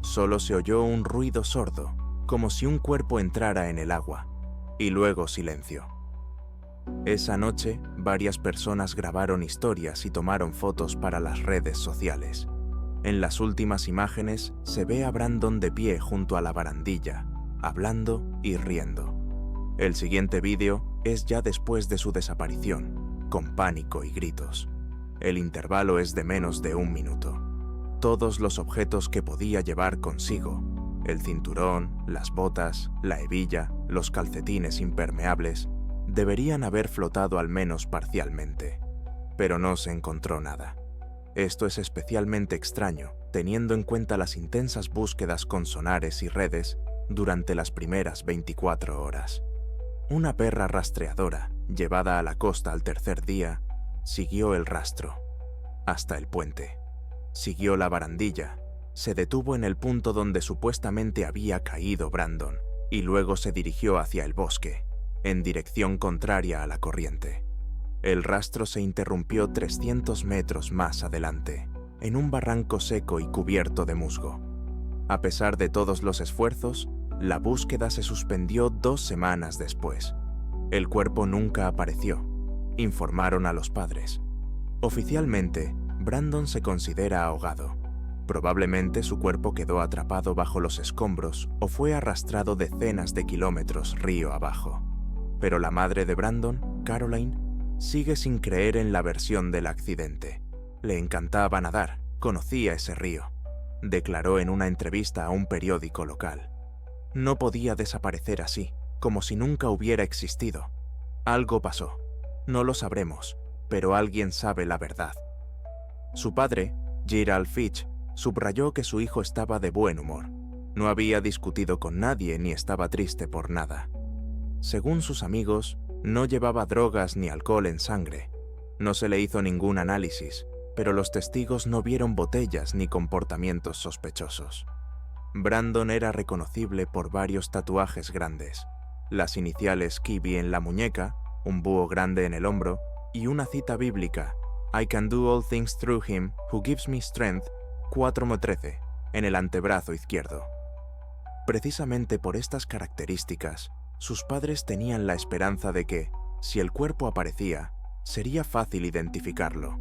Solo se oyó un ruido sordo, como si un cuerpo entrara en el agua, y luego silencio. Esa noche, varias personas grabaron historias y tomaron fotos para las redes sociales. En las últimas imágenes se ve a Brandon de pie junto a la barandilla, hablando y riendo. El siguiente vídeo es ya después de su desaparición, con pánico y gritos. El intervalo es de menos de 1 minuto. Todos los objetos que podía llevar consigo, el cinturón, las botas, la hebilla, los calcetines impermeables, deberían haber flotado al menos parcialmente, pero no se encontró nada. Esto es especialmente extraño, teniendo en cuenta las intensas búsquedas con sonares y redes durante las primeras 24 horas. Una perra rastreadora, llevada a la costa al tercer día, siguió el rastro, hasta el puente. Siguió la barandilla, se detuvo en el punto donde supuestamente había caído Brandon, y luego se dirigió hacia el bosque, en dirección contraria a la corriente. El rastro se interrumpió 300 metros más adelante, en un barranco seco y cubierto de musgo. A pesar de todos los esfuerzos, la búsqueda se suspendió 2 semanas después. El cuerpo nunca apareció, informaron a los padres. Oficialmente, Brandon se considera ahogado. Probablemente su cuerpo quedó atrapado bajo los escombros o fue arrastrado decenas de kilómetros río abajo. Pero la madre de Brandon, Caroline, sigue sin creer en la versión del accidente. Le encantaba nadar, conocía ese río. Declaró en una entrevista a un periódico local. No podía desaparecer así, como si nunca hubiera existido. Algo pasó. No lo sabremos, pero alguien sabe la verdad. Su padre, Gerald Fitch, subrayó que su hijo estaba de buen humor. No había discutido con nadie ni estaba triste por nada. Según sus amigos, no llevaba drogas ni alcohol en sangre. No se le hizo ningún análisis, pero los testigos no vieron botellas ni comportamientos sospechosos. Brandon era reconocible por varios tatuajes grandes, las iniciales Kibi en la muñeca, un búho grande en el hombro y una cita bíblica, I can do all things through him who gives me strength, 4:13, en el antebrazo izquierdo. Precisamente por estas características, sus padres tenían la esperanza de que, si el cuerpo aparecía, sería fácil identificarlo.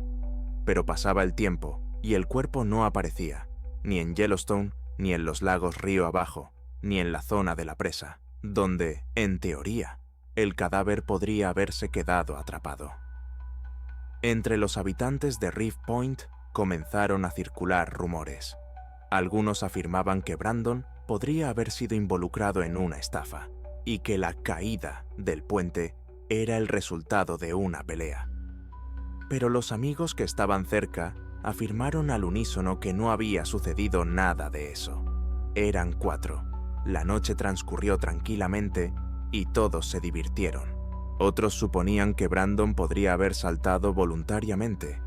Pero pasaba el tiempo y el cuerpo no aparecía, ni en Yellowstone, ni en los lagos río abajo, ni en la zona de la presa, donde, en teoría, el cadáver podría haberse quedado atrapado. Entre los habitantes de Reef Point comenzaron a circular rumores. Algunos afirmaban que Brandon podría haber sido involucrado en una estafa y que la caída del puente era el resultado de una pelea. Pero los amigos que estaban cerca afirmaron al unísono que no había sucedido nada de eso. Eran 4. La noche transcurrió tranquilamente y todos se divirtieron. Otros suponían que Brandon podría haber saltado voluntariamente,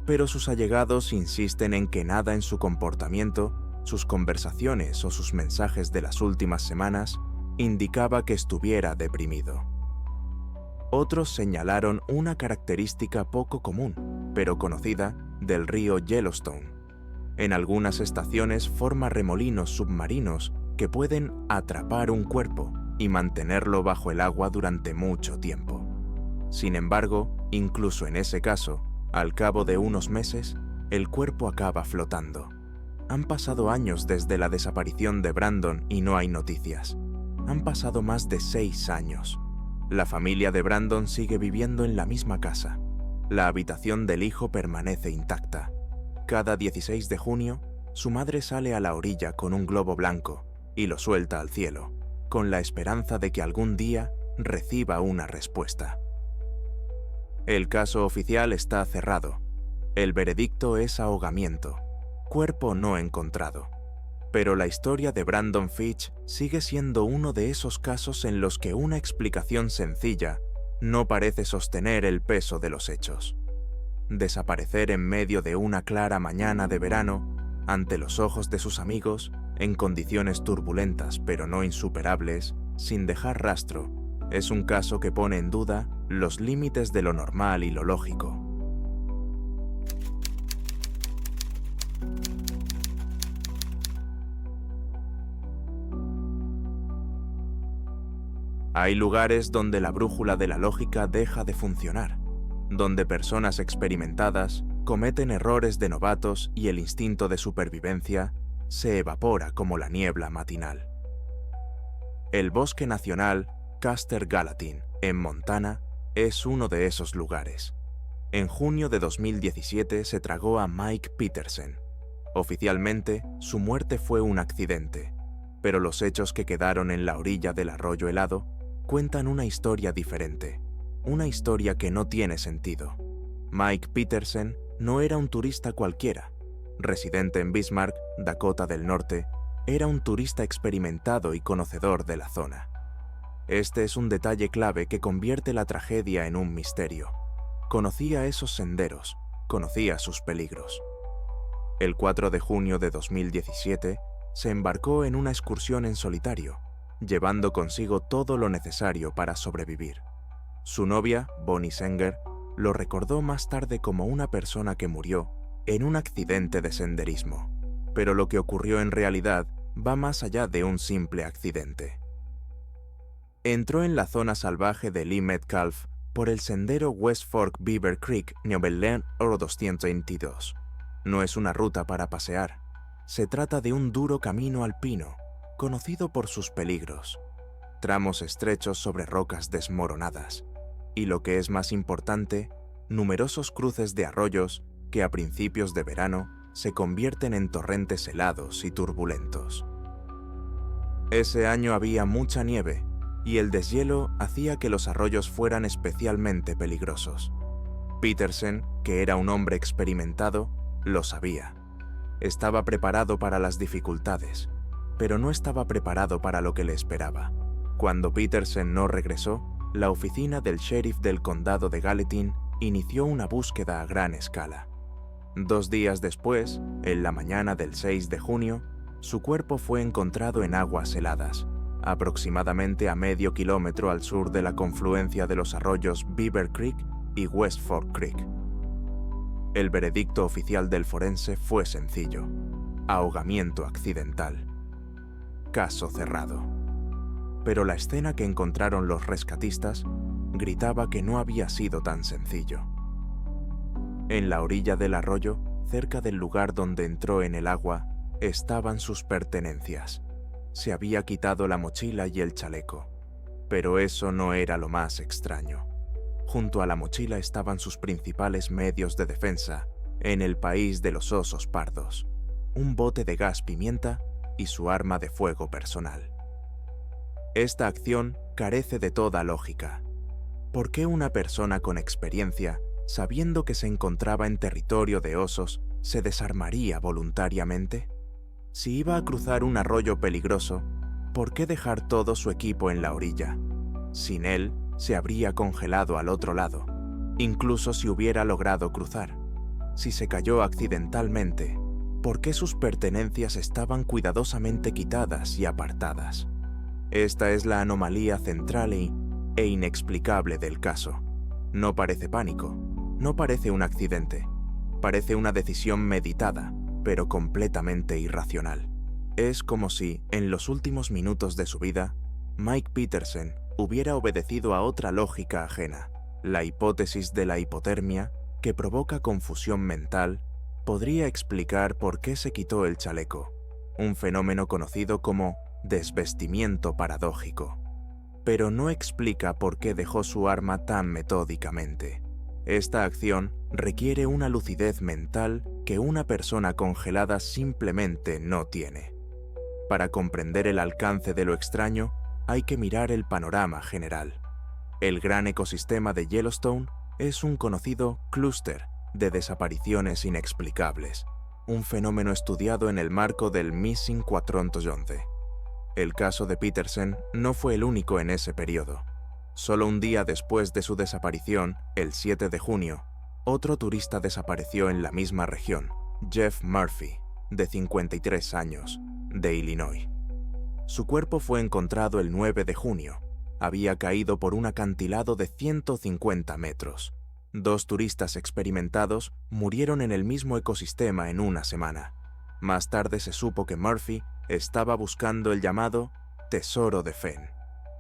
pero sus allegados insisten en que nada en su comportamiento, sus conversaciones o sus mensajes de las últimas semanas indicaba que estuviera deprimido. Otros señalaron una característica poco común, pero conocida, del río Yellowstone. En algunas estaciones forma remolinos submarinos que pueden atrapar un cuerpo y mantenerlo bajo el agua durante mucho tiempo. Sin embargo, incluso en ese caso, al cabo de unos meses, el cuerpo acaba flotando. Han pasado años desde la desaparición de Brandon y no hay noticias. Han pasado más de 6 años. La familia de Brandon sigue viviendo en la misma casa. La habitación del hijo permanece intacta. Cada 16 de junio, su madre sale a la orilla con un globo blanco y lo suelta al cielo, con la esperanza de que algún día reciba una respuesta. El caso oficial está cerrado. El veredicto es ahogamiento, cuerpo no encontrado. Pero la historia de Brandon Fitch sigue siendo uno de esos casos en los que una explicación sencilla no parece sostener el peso de los hechos. Desaparecer en medio de una clara mañana de verano, ante los ojos de sus amigos, en condiciones turbulentas pero no insuperables, sin dejar rastro, es un caso que pone en duda los límites de lo normal y lo lógico. Hay lugares donde la brújula de la lógica deja de funcionar, donde personas experimentadas cometen errores de novatos y el instinto de supervivencia se evapora como la niebla matinal. El Bosque Nacional Custer Gallatin, en Montana, es uno de esos lugares. En junio de 2017 se tragó a Mike Petersen. Oficialmente, su muerte fue un accidente, pero los hechos que quedaron en la orilla del arroyo helado cuentan una historia diferente, una historia que no tiene sentido. Mike Petersen no era un turista cualquiera. Residente en Bismarck, Dakota del Norte, era un turista experimentado y conocedor de la zona. Este es un detalle clave que convierte la tragedia en un misterio. Conocía esos senderos, conocía sus peligros. El 4 de junio de 2017, se embarcó en una excursión en solitario, llevando consigo todo lo necesario para sobrevivir. Su novia, Bonnie Senger, lo recordó más tarde como una persona que murió en un accidente de senderismo, pero lo que ocurrió en realidad va más allá de un simple accidente. Entró en la zona salvaje de Lee Metcalf por el sendero West Fork Beaver Creek, Neverland Oro 222. No es una ruta para pasear. Se trata de un duro camino alpino, conocido por sus peligros, tramos estrechos sobre rocas desmoronadas, y lo que es más importante, numerosos cruces de arroyos que a principios de verano se convierten en torrentes helados y turbulentos. Ese año había mucha nieve, y el deshielo hacía que los arroyos fueran especialmente peligrosos. Petersen, que era un hombre experimentado, lo sabía. Estaba preparado para las dificultades, pero no estaba preparado para lo que le esperaba. Cuando Petersen no regresó, la oficina del sheriff del condado de Gallatin inició una búsqueda a gran escala. 2 días después, en la mañana del 6 de junio, su cuerpo fue encontrado en aguas heladas, aproximadamente a medio kilómetro al sur de la confluencia de los arroyos Beaver Creek y West Fork Creek. El veredicto oficial del forense fue sencillo: ahogamiento accidental. Caso cerrado. Pero la escena que encontraron los rescatistas gritaba que no había sido tan sencillo. En la orilla del arroyo, cerca del lugar donde entró en el agua, estaban sus pertenencias. Se había quitado la mochila y el chaleco. Pero eso no era lo más extraño. Junto a la mochila estaban sus principales medios de defensa en el país de los osos pardos, un bote de gas pimienta y su arma de fuego personal. Esta acción carece de toda lógica. ¿Por qué una persona con experiencia, sabiendo que se encontraba en territorio de osos, se desarmaría voluntariamente? Si iba a cruzar un arroyo peligroso, ¿por qué dejar todo su equipo en la orilla? Sin él, se habría congelado al otro lado, incluso si hubiera logrado cruzar. Si se cayó accidentalmente, ¿por qué sus pertenencias estaban cuidadosamente quitadas y apartadas? Esta es la anomalía central e inexplicable del caso. No parece pánico, no parece un accidente, parece una decisión meditada, pero completamente irracional. Es como si, en los últimos minutos de su vida, Mike Peterson hubiera obedecido a otra lógica ajena. La hipótesis de la hipotermia, que provoca confusión mental, podría explicar por qué se quitó el chaleco, un fenómeno conocido como desvestimiento paradójico. Pero no explica por qué dejó su arma tan metódicamente. Esta acción requiere una lucidez mental que una persona congelada simplemente no tiene. Para comprender el alcance de lo extraño, hay que mirar el panorama general. El gran ecosistema de Yellowstone es un conocido clúster de desapariciones inexplicables, un fenómeno estudiado en el marco del Missing 411. El caso de Peterson no fue el único en ese periodo. Solo un día después de su desaparición, el 7 de junio, otro turista desapareció en la misma región, Jeff Murphy, de 53 años, de Illinois. Su cuerpo fue encontrado el 9 de junio. Había caído por un acantilado de 150 metros. 2 turistas experimentados murieron en el mismo ecosistema en una semana. Más tarde se supo que Murphy estaba buscando el llamado Tesoro de Fenn,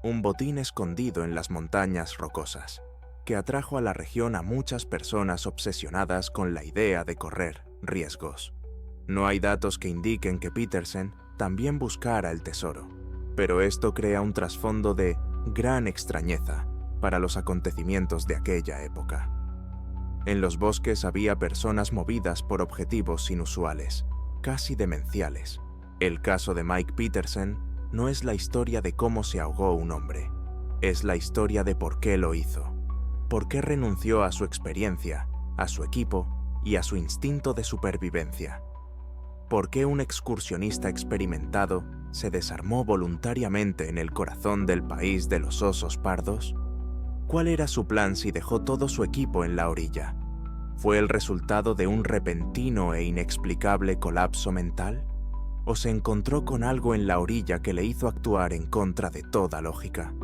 un botín escondido en las montañas rocosas, que atrajo a la región a muchas personas obsesionadas con la idea de correr riesgos. No hay datos que indiquen que Peterson también buscara el tesoro, pero esto crea un trasfondo de gran extrañeza para los acontecimientos de aquella época. En los bosques había personas movidas por objetivos inusuales, casi demenciales. El caso de Mike Peterson no es la historia de cómo se ahogó un hombre, es la historia de por qué lo hizo, por qué renunció a su experiencia, a su equipo y a su instinto de supervivencia. ¿Por qué un excursionista experimentado se desarmó voluntariamente en el corazón del país de los osos pardos? ¿Cuál era su plan si dejó todo su equipo en la orilla? ¿Fue el resultado de un repentino e inexplicable colapso mental? ¿O se encontró con algo en la orilla que le hizo actuar en contra de toda lógica?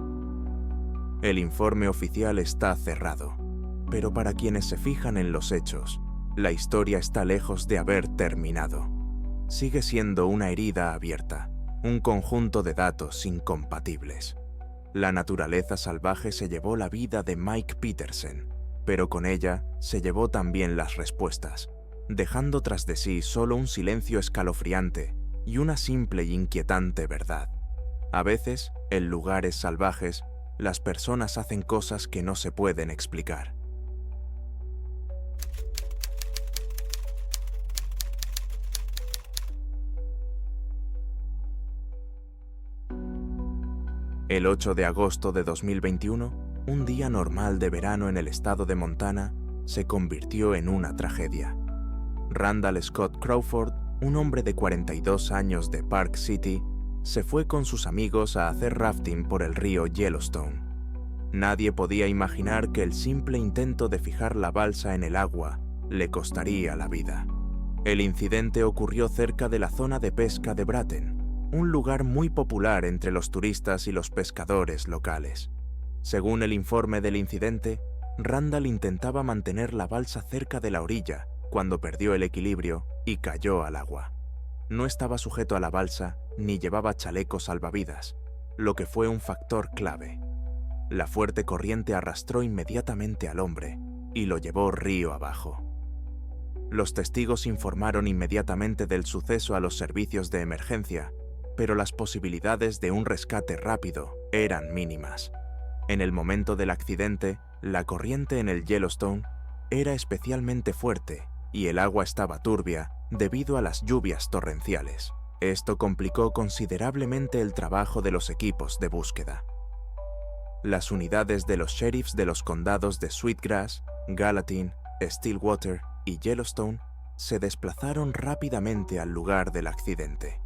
El informe oficial está cerrado, pero para quienes se fijan en los hechos, la historia está lejos de haber terminado. Sigue siendo una herida abierta, un conjunto de datos incompatibles. La naturaleza salvaje se llevó la vida de Mike Peterson, pero con ella se llevó también las respuestas, dejando tras de sí solo un silencio escalofriante y una simple y inquietante verdad. A veces, en lugares salvajes, las personas hacen cosas que no se pueden explicar. El 8 de agosto de 2021, un día normal de verano en el estado de Montana, se convirtió en una tragedia. Randall Scott Crawford, un hombre de 42 años de Park City, se fue con sus amigos a hacer rafting por el río Yellowstone. Nadie podía imaginar que el simple intento de fijar la balsa en el agua le costaría la vida. El incidente ocurrió cerca de la zona de pesca de Bratton, un lugar muy popular entre los turistas y los pescadores locales. Según el informe del incidente, Randall intentaba mantener la balsa cerca de la orilla cuando perdió el equilibrio y cayó al agua. No estaba sujeto a la balsa ni llevaba chaleco salvavidas, lo que fue un factor clave. La fuerte corriente arrastró inmediatamente al hombre y lo llevó río abajo. Los testigos informaron inmediatamente del suceso a los servicios de emergencia, pero las posibilidades de un rescate rápido eran mínimas. En el momento del accidente, la corriente en el Yellowstone era especialmente fuerte y el agua estaba turbia debido a las lluvias torrenciales. Esto complicó considerablemente el trabajo de los equipos de búsqueda. Las unidades de los sheriffs de los condados de Sweetgrass, Gallatin, Stillwater y Yellowstone se desplazaron rápidamente al lugar del accidente.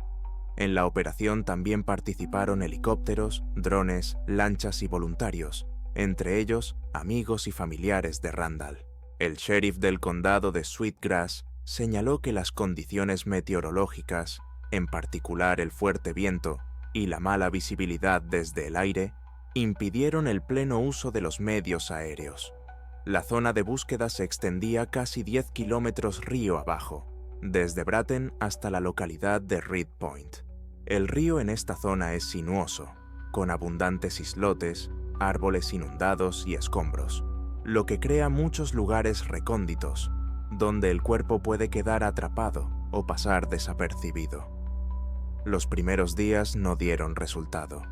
En la operación también participaron helicópteros, drones, lanchas y voluntarios, entre ellos amigos y familiares de Randall. El sheriff del condado de Sweetgrass señaló que las condiciones meteorológicas, en particular el fuerte viento y la mala visibilidad desde el aire, impidieron el pleno uso de los medios aéreos. La zona de búsqueda se extendía casi 10 kilómetros río abajo, desde Bratton hasta la localidad de Reed Point. El río en esta zona es sinuoso, con abundantes islotes, árboles inundados y escombros, lo que crea muchos lugares recónditos, donde el cuerpo puede quedar atrapado o pasar desapercibido. Los primeros días no dieron resultado.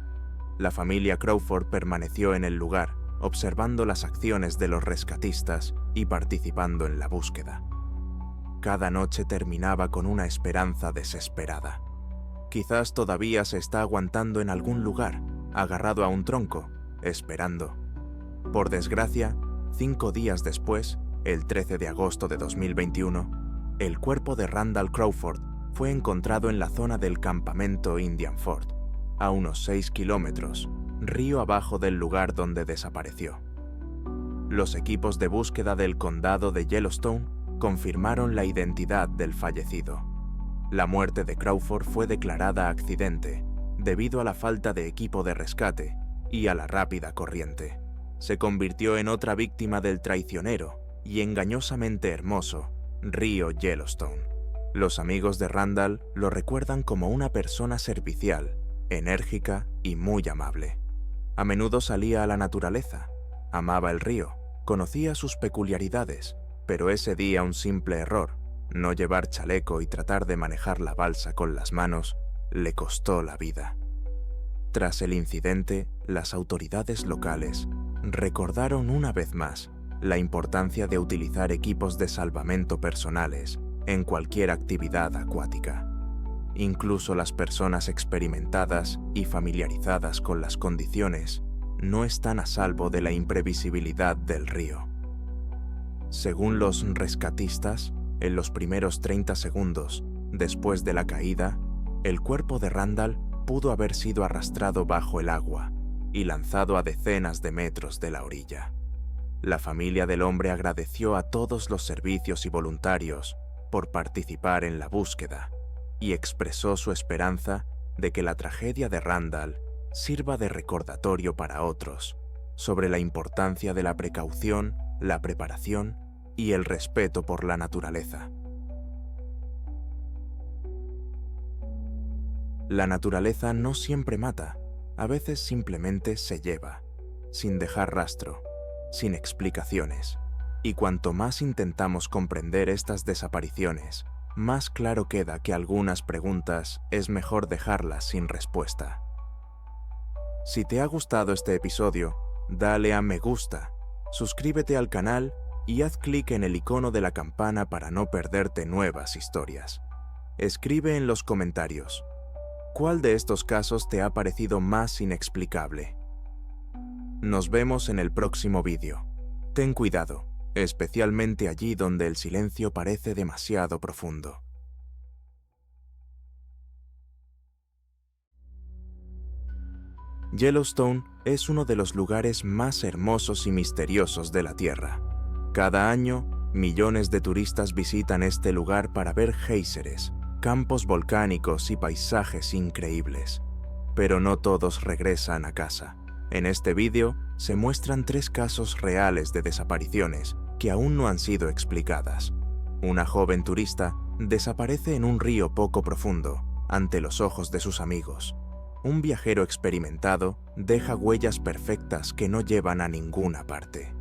La familia Crawford permaneció en el lugar, observando las acciones de los rescatistas y participando en la búsqueda. Cada noche terminaba con una esperanza desesperada. Quizás todavía se está aguantando en algún lugar, agarrado a un tronco, esperando. Por desgracia, 5 días después, el 13 de agosto de 2021, el cuerpo de Randall Crawford fue encontrado en la zona del campamento Indian Ford, a unos 6 kilómetros, río abajo del lugar donde desapareció. Los equipos de búsqueda del condado de Yellowstone confirmaron la identidad del fallecido. La muerte de Crawford fue declarada accidente debido a la falta de equipo de rescate y a la rápida corriente. Se convirtió en otra víctima del traicionero y engañosamente hermoso río Yellowstone. Los amigos de Randall lo recuerdan como una persona servicial, enérgica y muy amable. A menudo salía a la naturaleza, amaba el río, conocía sus peculiaridades, pero ese día un simple error, no llevar chaleco y tratar de manejar la balsa con las manos, le costó la vida. Tras el incidente, las autoridades locales recordaron una vez más la importancia de utilizar equipos de salvamento personales en cualquier actividad acuática. Incluso las personas experimentadas y familiarizadas con las condiciones no están a salvo de la imprevisibilidad del río. Según los rescatistas, en los primeros 30 segundos después de la caída, el cuerpo de Randall pudo haber sido arrastrado bajo el agua y lanzado a decenas de metros de la orilla. La familia del hombre agradeció a todos los servicios y voluntarios por participar en la búsqueda y expresó su esperanza de que la tragedia de Randall sirva de recordatorio para otros sobre la importancia de la precaución, la preparación y el respeto por la naturaleza. La naturaleza no siempre mata, a veces simplemente se lleva, sin dejar rastro, sin explicaciones. Y cuanto más intentamos comprender estas desapariciones, más claro queda que algunas preguntas es mejor dejarlas sin respuesta. Si te ha gustado este episodio, dale a me gusta, suscríbete al canal y haz clic en el icono de la campana para no perderte nuevas historias. Escribe en los comentarios, ¿cuál de estos casos te ha parecido más inexplicable? Nos vemos en el próximo vídeo. Ten cuidado, especialmente allí donde el silencio parece demasiado profundo. Yellowstone es uno de los lugares más hermosos y misteriosos de la Tierra. Cada año, millones de turistas visitan este lugar para ver géiseres, campos volcánicos y paisajes increíbles. Pero no todos regresan a casa. En este vídeo se muestran 3 casos reales de desapariciones que aún no han sido explicadas. Una joven turista desaparece en un río poco profundo, ante los ojos de sus amigos. Un viajero experimentado deja huellas perfectas que no llevan a ninguna parte.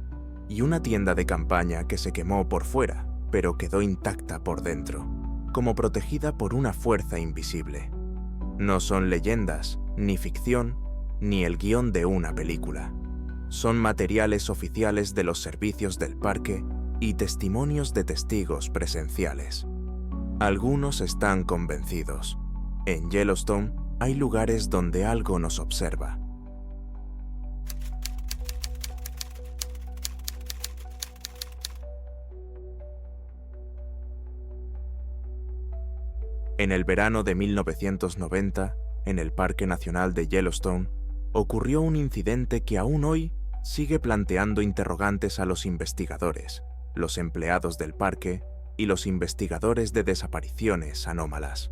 Y una tienda de campaña que se quemó por fuera, pero quedó intacta por dentro, como protegida por una fuerza invisible. No son leyendas, ni ficción, ni el guión de una película. Son materiales oficiales de los servicios del parque y testimonios de testigos presenciales. Algunos están convencidos. En Yellowstone hay lugares donde algo nos observa. En el verano de 1990, en el Parque Nacional de Yellowstone, ocurrió un incidente que aún hoy sigue planteando interrogantes a los investigadores, los empleados del parque y los investigadores de desapariciones anómalas.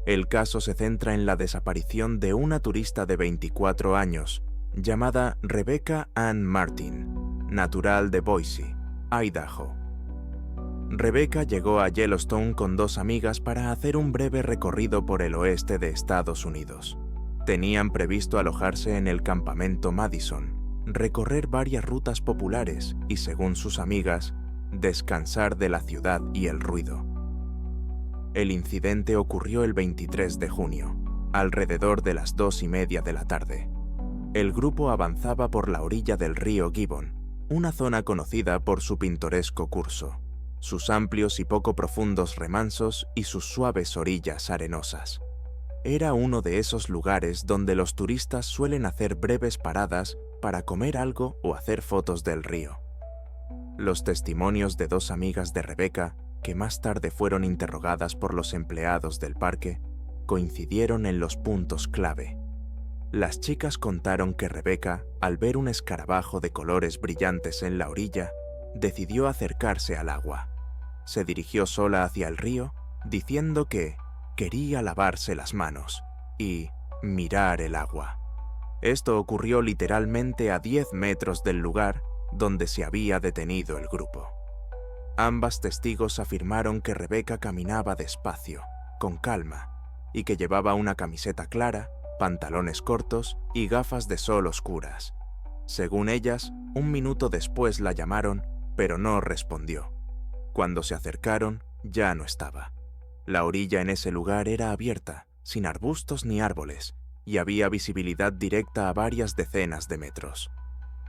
El caso se centra en la desaparición de una turista de 24 años llamada Rebecca Ann Martin, natural de Boise, Idaho. Rebecca llegó a Yellowstone con 2 amigas para hacer un breve recorrido por el oeste de Estados Unidos. Tenían previsto alojarse en el campamento Madison, recorrer varias rutas populares y, según sus amigas, descansar de la ciudad y el ruido. El incidente ocurrió el 23 de junio, alrededor de las 2:30 de la tarde. El grupo avanzaba por la orilla del río Gibbon, una zona conocida por su pintoresco curso, sus amplios y poco profundos remansos y sus suaves orillas arenosas. Era uno de esos lugares donde los turistas suelen hacer breves paradas para comer algo o hacer fotos del río. Los testimonios de 2 amigas de Rebecca, que más tarde fueron interrogadas por los empleados del parque, coincidieron en los puntos clave. Las chicas contaron que Rebecca, al ver un escarabajo de colores brillantes en la orilla, decidió acercarse al agua. Se dirigió sola hacia el río, diciendo que quería lavarse las manos y mirar el agua. Esto ocurrió literalmente a 10 metros del lugar donde se había detenido el grupo. Ambas testigos afirmaron que Rebecca caminaba despacio, con calma, y que llevaba una camiseta clara, pantalones cortos y gafas de sol oscuras. Según ellas, 1 minuto después la llamaron, pero no respondió. Cuando se acercaron, ya no estaba. La orilla en ese lugar era abierta, sin arbustos ni árboles, y había visibilidad directa a varias decenas de metros.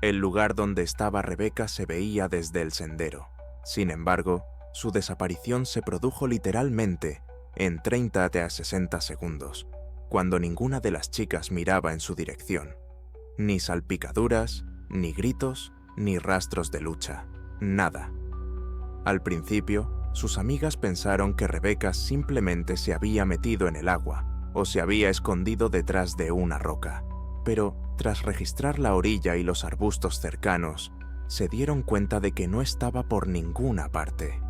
El lugar donde estaba Rebecca se veía desde el sendero. Sin embargo, su desaparición se produjo literalmente en 30 a 60 segundos, cuando ninguna de las chicas miraba en su dirección. Ni salpicaduras, ni gritos, ni rastros de lucha. Nada. Al principio, sus amigas pensaron que Rebecca simplemente se había metido en el agua o se había escondido detrás de una roca, pero tras registrar la orilla y los arbustos cercanos, se dieron cuenta de que no estaba por ninguna parte.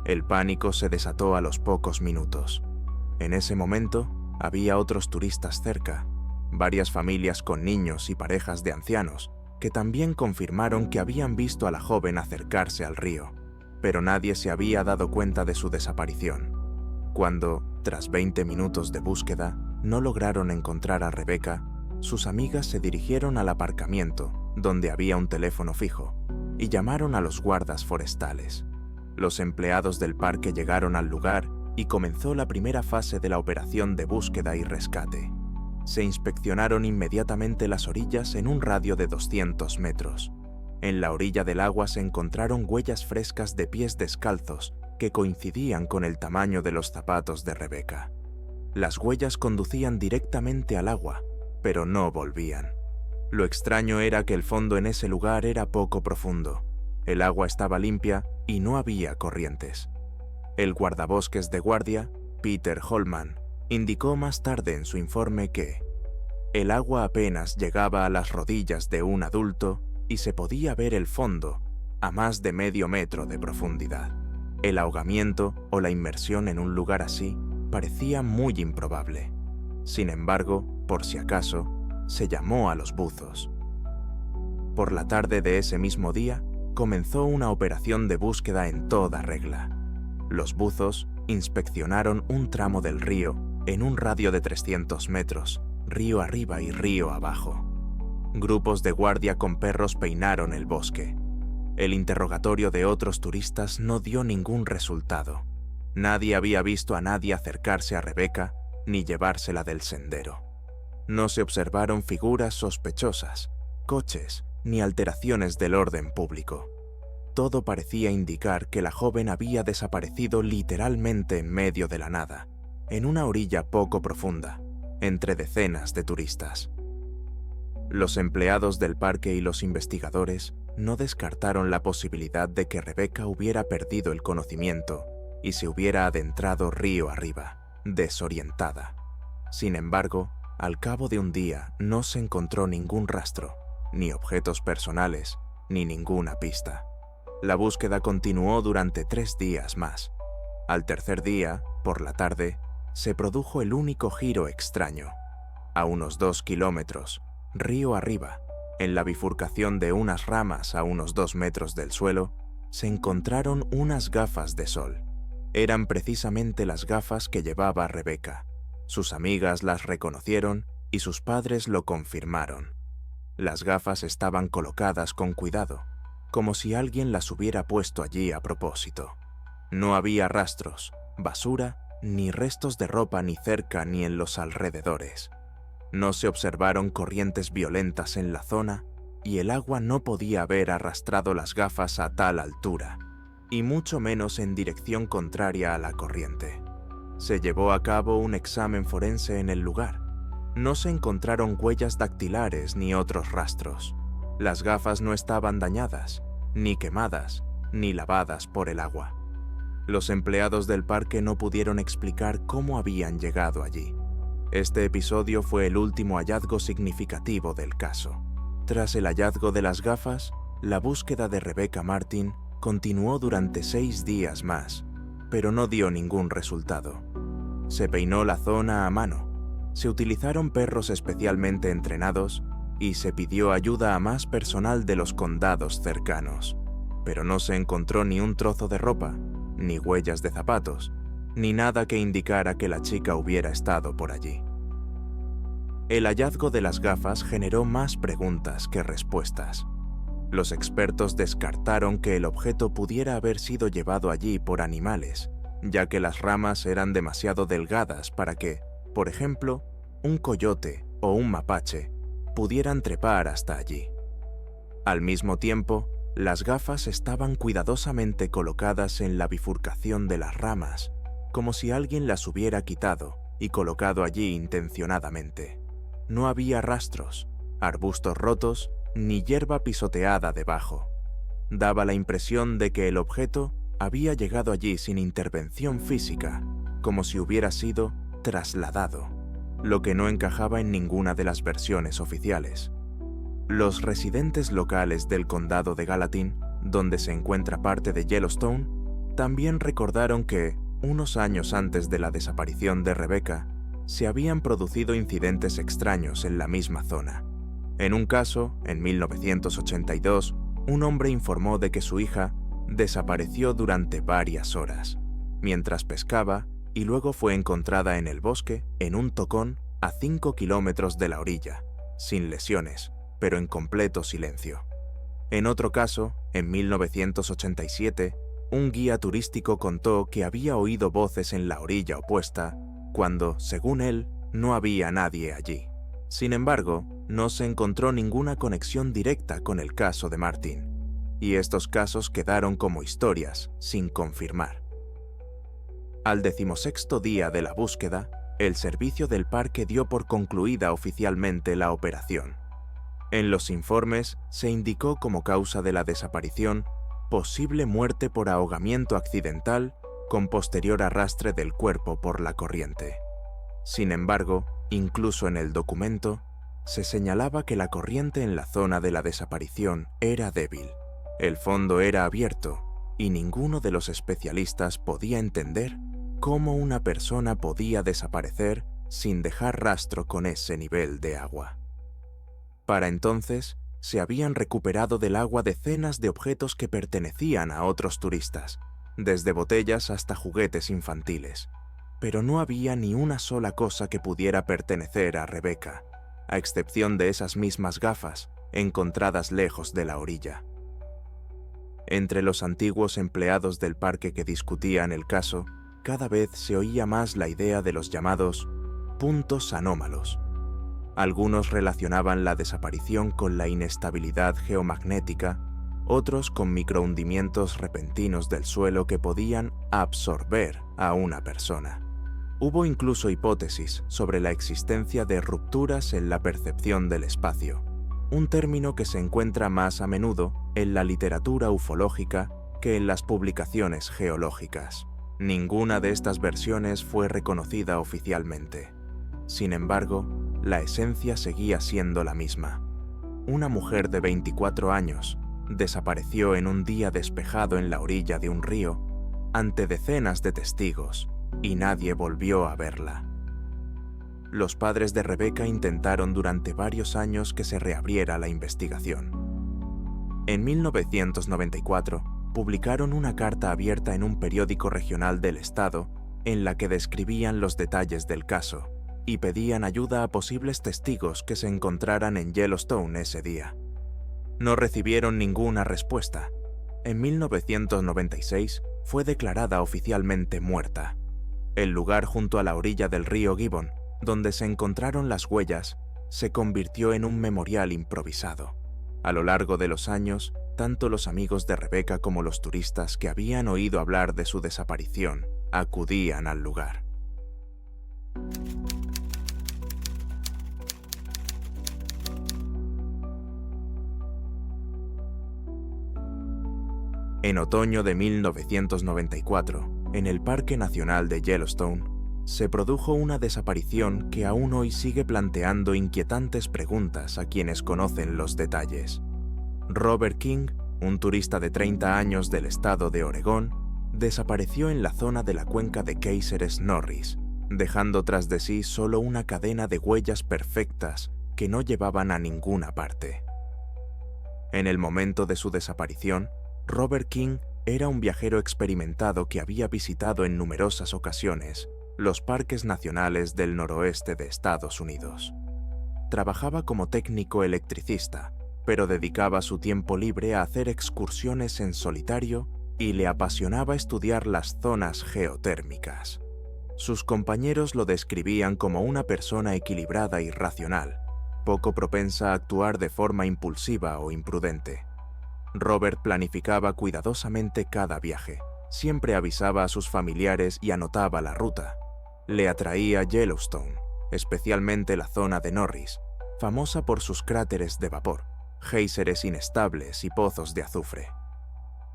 El pánico se desató a los pocos minutos. En ese momento, había otros turistas cerca, varias familias con niños y parejas de ancianos, que también confirmaron que habían visto a la joven acercarse al río, pero nadie se había dado cuenta de su desaparición. Cuando, tras 20 minutos de búsqueda, no lograron encontrar a Rebecca, sus amigas se dirigieron al aparcamiento, donde había un teléfono fijo, y llamaron a los guardas forestales. Los empleados del parque llegaron al lugar y comenzó la primera fase de la operación de búsqueda y rescate. Se inspeccionaron inmediatamente las orillas en un radio de 200 metros. En la orilla del agua se encontraron huellas frescas de pies descalzos que coincidían con el tamaño de los zapatos de Rebecca. Las huellas conducían directamente al agua, pero no volvían. Lo extraño era que el fondo en ese lugar era poco profundo. El agua estaba limpia y no había corrientes. El guardabosques de guardia, Peter Holman, indicó más tarde en su informe que el agua apenas llegaba a las rodillas de un adulto y se podía ver el fondo a más de medio metro de profundidad. El ahogamiento o la inmersión en un lugar así parecía muy improbable. Sin embargo, por si acaso, se llamó a los buzos. Por la tarde de ese mismo día, comenzó una operación de búsqueda en toda regla. Los buzos inspeccionaron un tramo del río en un radio de 300 metros, río arriba y río abajo. Grupos de guardia con perros peinaron el bosque. El interrogatorio de otros turistas no dio ningún resultado. Nadie había visto a nadie acercarse a Rebecca ni llevársela del sendero. No se observaron figuras sospechosas, coches, ni alteraciones del orden público. Todo parecía indicar que la joven había desaparecido literalmente en medio de la nada, en una orilla poco profunda, entre decenas de turistas. Los empleados del parque y los investigadores no descartaron la posibilidad de que Rebecca hubiera perdido el conocimiento y se hubiera adentrado río arriba, desorientada. Sin embargo, al cabo de un día no se encontró ningún rastro, ni objetos personales, ni ninguna pista. La búsqueda continuó durante 3 días más. Al tercer día, por la tarde, se produjo el único giro extraño. A unos 2 kilómetros, río arriba, en la bifurcación de unas ramas a unos 2 metros del suelo, se encontraron unas gafas de sol. Eran precisamente las gafas que llevaba Rebecca. Sus amigas las reconocieron y sus padres lo confirmaron. Las gafas estaban colocadas con cuidado, como si alguien las hubiera puesto allí a propósito. No había rastros, basura, ni restos de ropa ni cerca ni en los alrededores. No se observaron corrientes violentas en la zona y el agua no podía haber arrastrado las gafas a tal altura, y mucho menos en dirección contraria a la corriente. Se llevó a cabo un examen forense en el lugar. No se encontraron huellas dactilares ni otros rastros. Las gafas no estaban dañadas, ni quemadas, ni lavadas por el agua. Los empleados del parque no pudieron explicar cómo habían llegado allí. Este episodio fue el último hallazgo significativo del caso. Tras el hallazgo de las gafas, la búsqueda de Rebecca Martin continuó durante 6 días más, pero no dio ningún resultado. Se peinó la zona a mano, se utilizaron perros especialmente entrenados y se pidió ayuda a más personal de los condados cercanos, pero no se encontró ni un trozo de ropa, ni huellas de zapatos, ni nada que indicara que la chica hubiera estado por allí. El hallazgo de las gafas generó más preguntas que respuestas. Los expertos descartaron que el objeto pudiera haber sido llevado allí por animales, ya que las ramas eran demasiado delgadas para que, por ejemplo, un coyote o un mapache pudieran trepar hasta allí. Al mismo tiempo, las gafas estaban cuidadosamente colocadas en la bifurcación de las ramas, como si alguien las hubiera quitado y colocado allí intencionadamente. No había rastros, arbustos rotos, ni hierba pisoteada debajo. Daba la impresión de que el objeto había llegado allí sin intervención física, como si hubiera sido trasladado, lo que no encajaba en ninguna de las versiones oficiales. Los residentes locales del condado de Gallatin, donde se encuentra parte de Yellowstone, también recordaron que, unos años antes de la desaparición de Rebecca, se habían producido incidentes extraños en la misma zona. En un caso, en 1982, un hombre informó de que su hija desapareció durante varias horas, mientras pescaba y luego fue encontrada en el bosque, en un tocón, a 5 kilómetros de la orilla, sin lesiones, pero en completo silencio. En otro caso, en 1987, un guía turístico contó que había oído voces en la orilla opuesta, cuando, según él, no había nadie allí. Sin embargo, no se encontró ninguna conexión directa con el caso de Martin, y estos casos quedaron como historias sin confirmar. Al 16º día de la búsqueda, el servicio del parque dio por concluida oficialmente la operación. En los informes se indicó como causa de la desaparición posible muerte por ahogamiento accidental con posterior arrastre del cuerpo por la corriente. Sin embargo, incluso en el documento, se señalaba que la corriente en la zona de la desaparición era débil. El fondo era abierto y ninguno de los especialistas podía entender cómo una persona podía desaparecer sin dejar rastro con ese nivel de agua. Para entonces, se habían recuperado del agua decenas de objetos que pertenecían a otros turistas, desde botellas hasta juguetes infantiles, pero no había ni una sola cosa que pudiera pertenecer a Rebecca, a excepción de esas mismas gafas encontradas lejos de la orilla. Entre los antiguos empleados del parque que discutían el caso, cada vez se oía más la idea de los llamados puntos anómalos. Algunos relacionaban la desaparición con la inestabilidad geomagnética, otros con microhundimientos repentinos del suelo que podían absorber a una persona. Hubo incluso hipótesis sobre la existencia de rupturas en la percepción del espacio, un término que se encuentra más a menudo en la literatura ufológica que en las publicaciones geológicas. Ninguna de estas versiones fue reconocida oficialmente. Sin embargo, la esencia seguía siendo la misma. Una mujer de 24 años desapareció en un día despejado en la orilla de un río ante decenas de testigos y nadie volvió a verla. Los padres de Rebecca intentaron durante varios años que se reabriera la investigación. En 1994, publicaron una carta abierta en un periódico regional del estado en la que describían los detalles del caso y pedían ayuda a posibles testigos que se encontraran en Yellowstone ese día. No recibieron ninguna respuesta. En 1996 fue declarada oficialmente muerta. El lugar junto a la orilla del río Gibbon, donde se encontraron las huellas, se convirtió en un memorial improvisado. A lo largo de los años, tanto los amigos de Rebecca como los turistas que habían oído hablar de su desaparición acudían al lugar. En otoño de 1994, en el Parque Nacional de Yellowstone, se produjo una desaparición que aún hoy sigue planteando inquietantes preguntas a quienes conocen los detalles. Robert King, un turista de 30 años del estado de Oregón, desapareció en la zona de la cuenca de Caceres Norris, dejando tras de sí solo una cadena de huellas perfectas que no llevaban a ninguna parte. En el momento de su desaparición, Robert King era un viajero experimentado que había visitado en numerosas ocasiones los parques nacionales del noroeste de Estados Unidos. Trabajaba como técnico electricista, pero dedicaba su tiempo libre a hacer excursiones en solitario y le apasionaba estudiar las zonas geotérmicas. Sus compañeros lo describían como una persona equilibrada y racional, poco propensa a actuar de forma impulsiva o imprudente. Robert planificaba cuidadosamente cada viaje, siempre avisaba a sus familiares y anotaba la ruta. Le atraía Yellowstone, especialmente la zona de Norris, famosa por sus cráteres de vapor, géiseres inestables y pozos de azufre.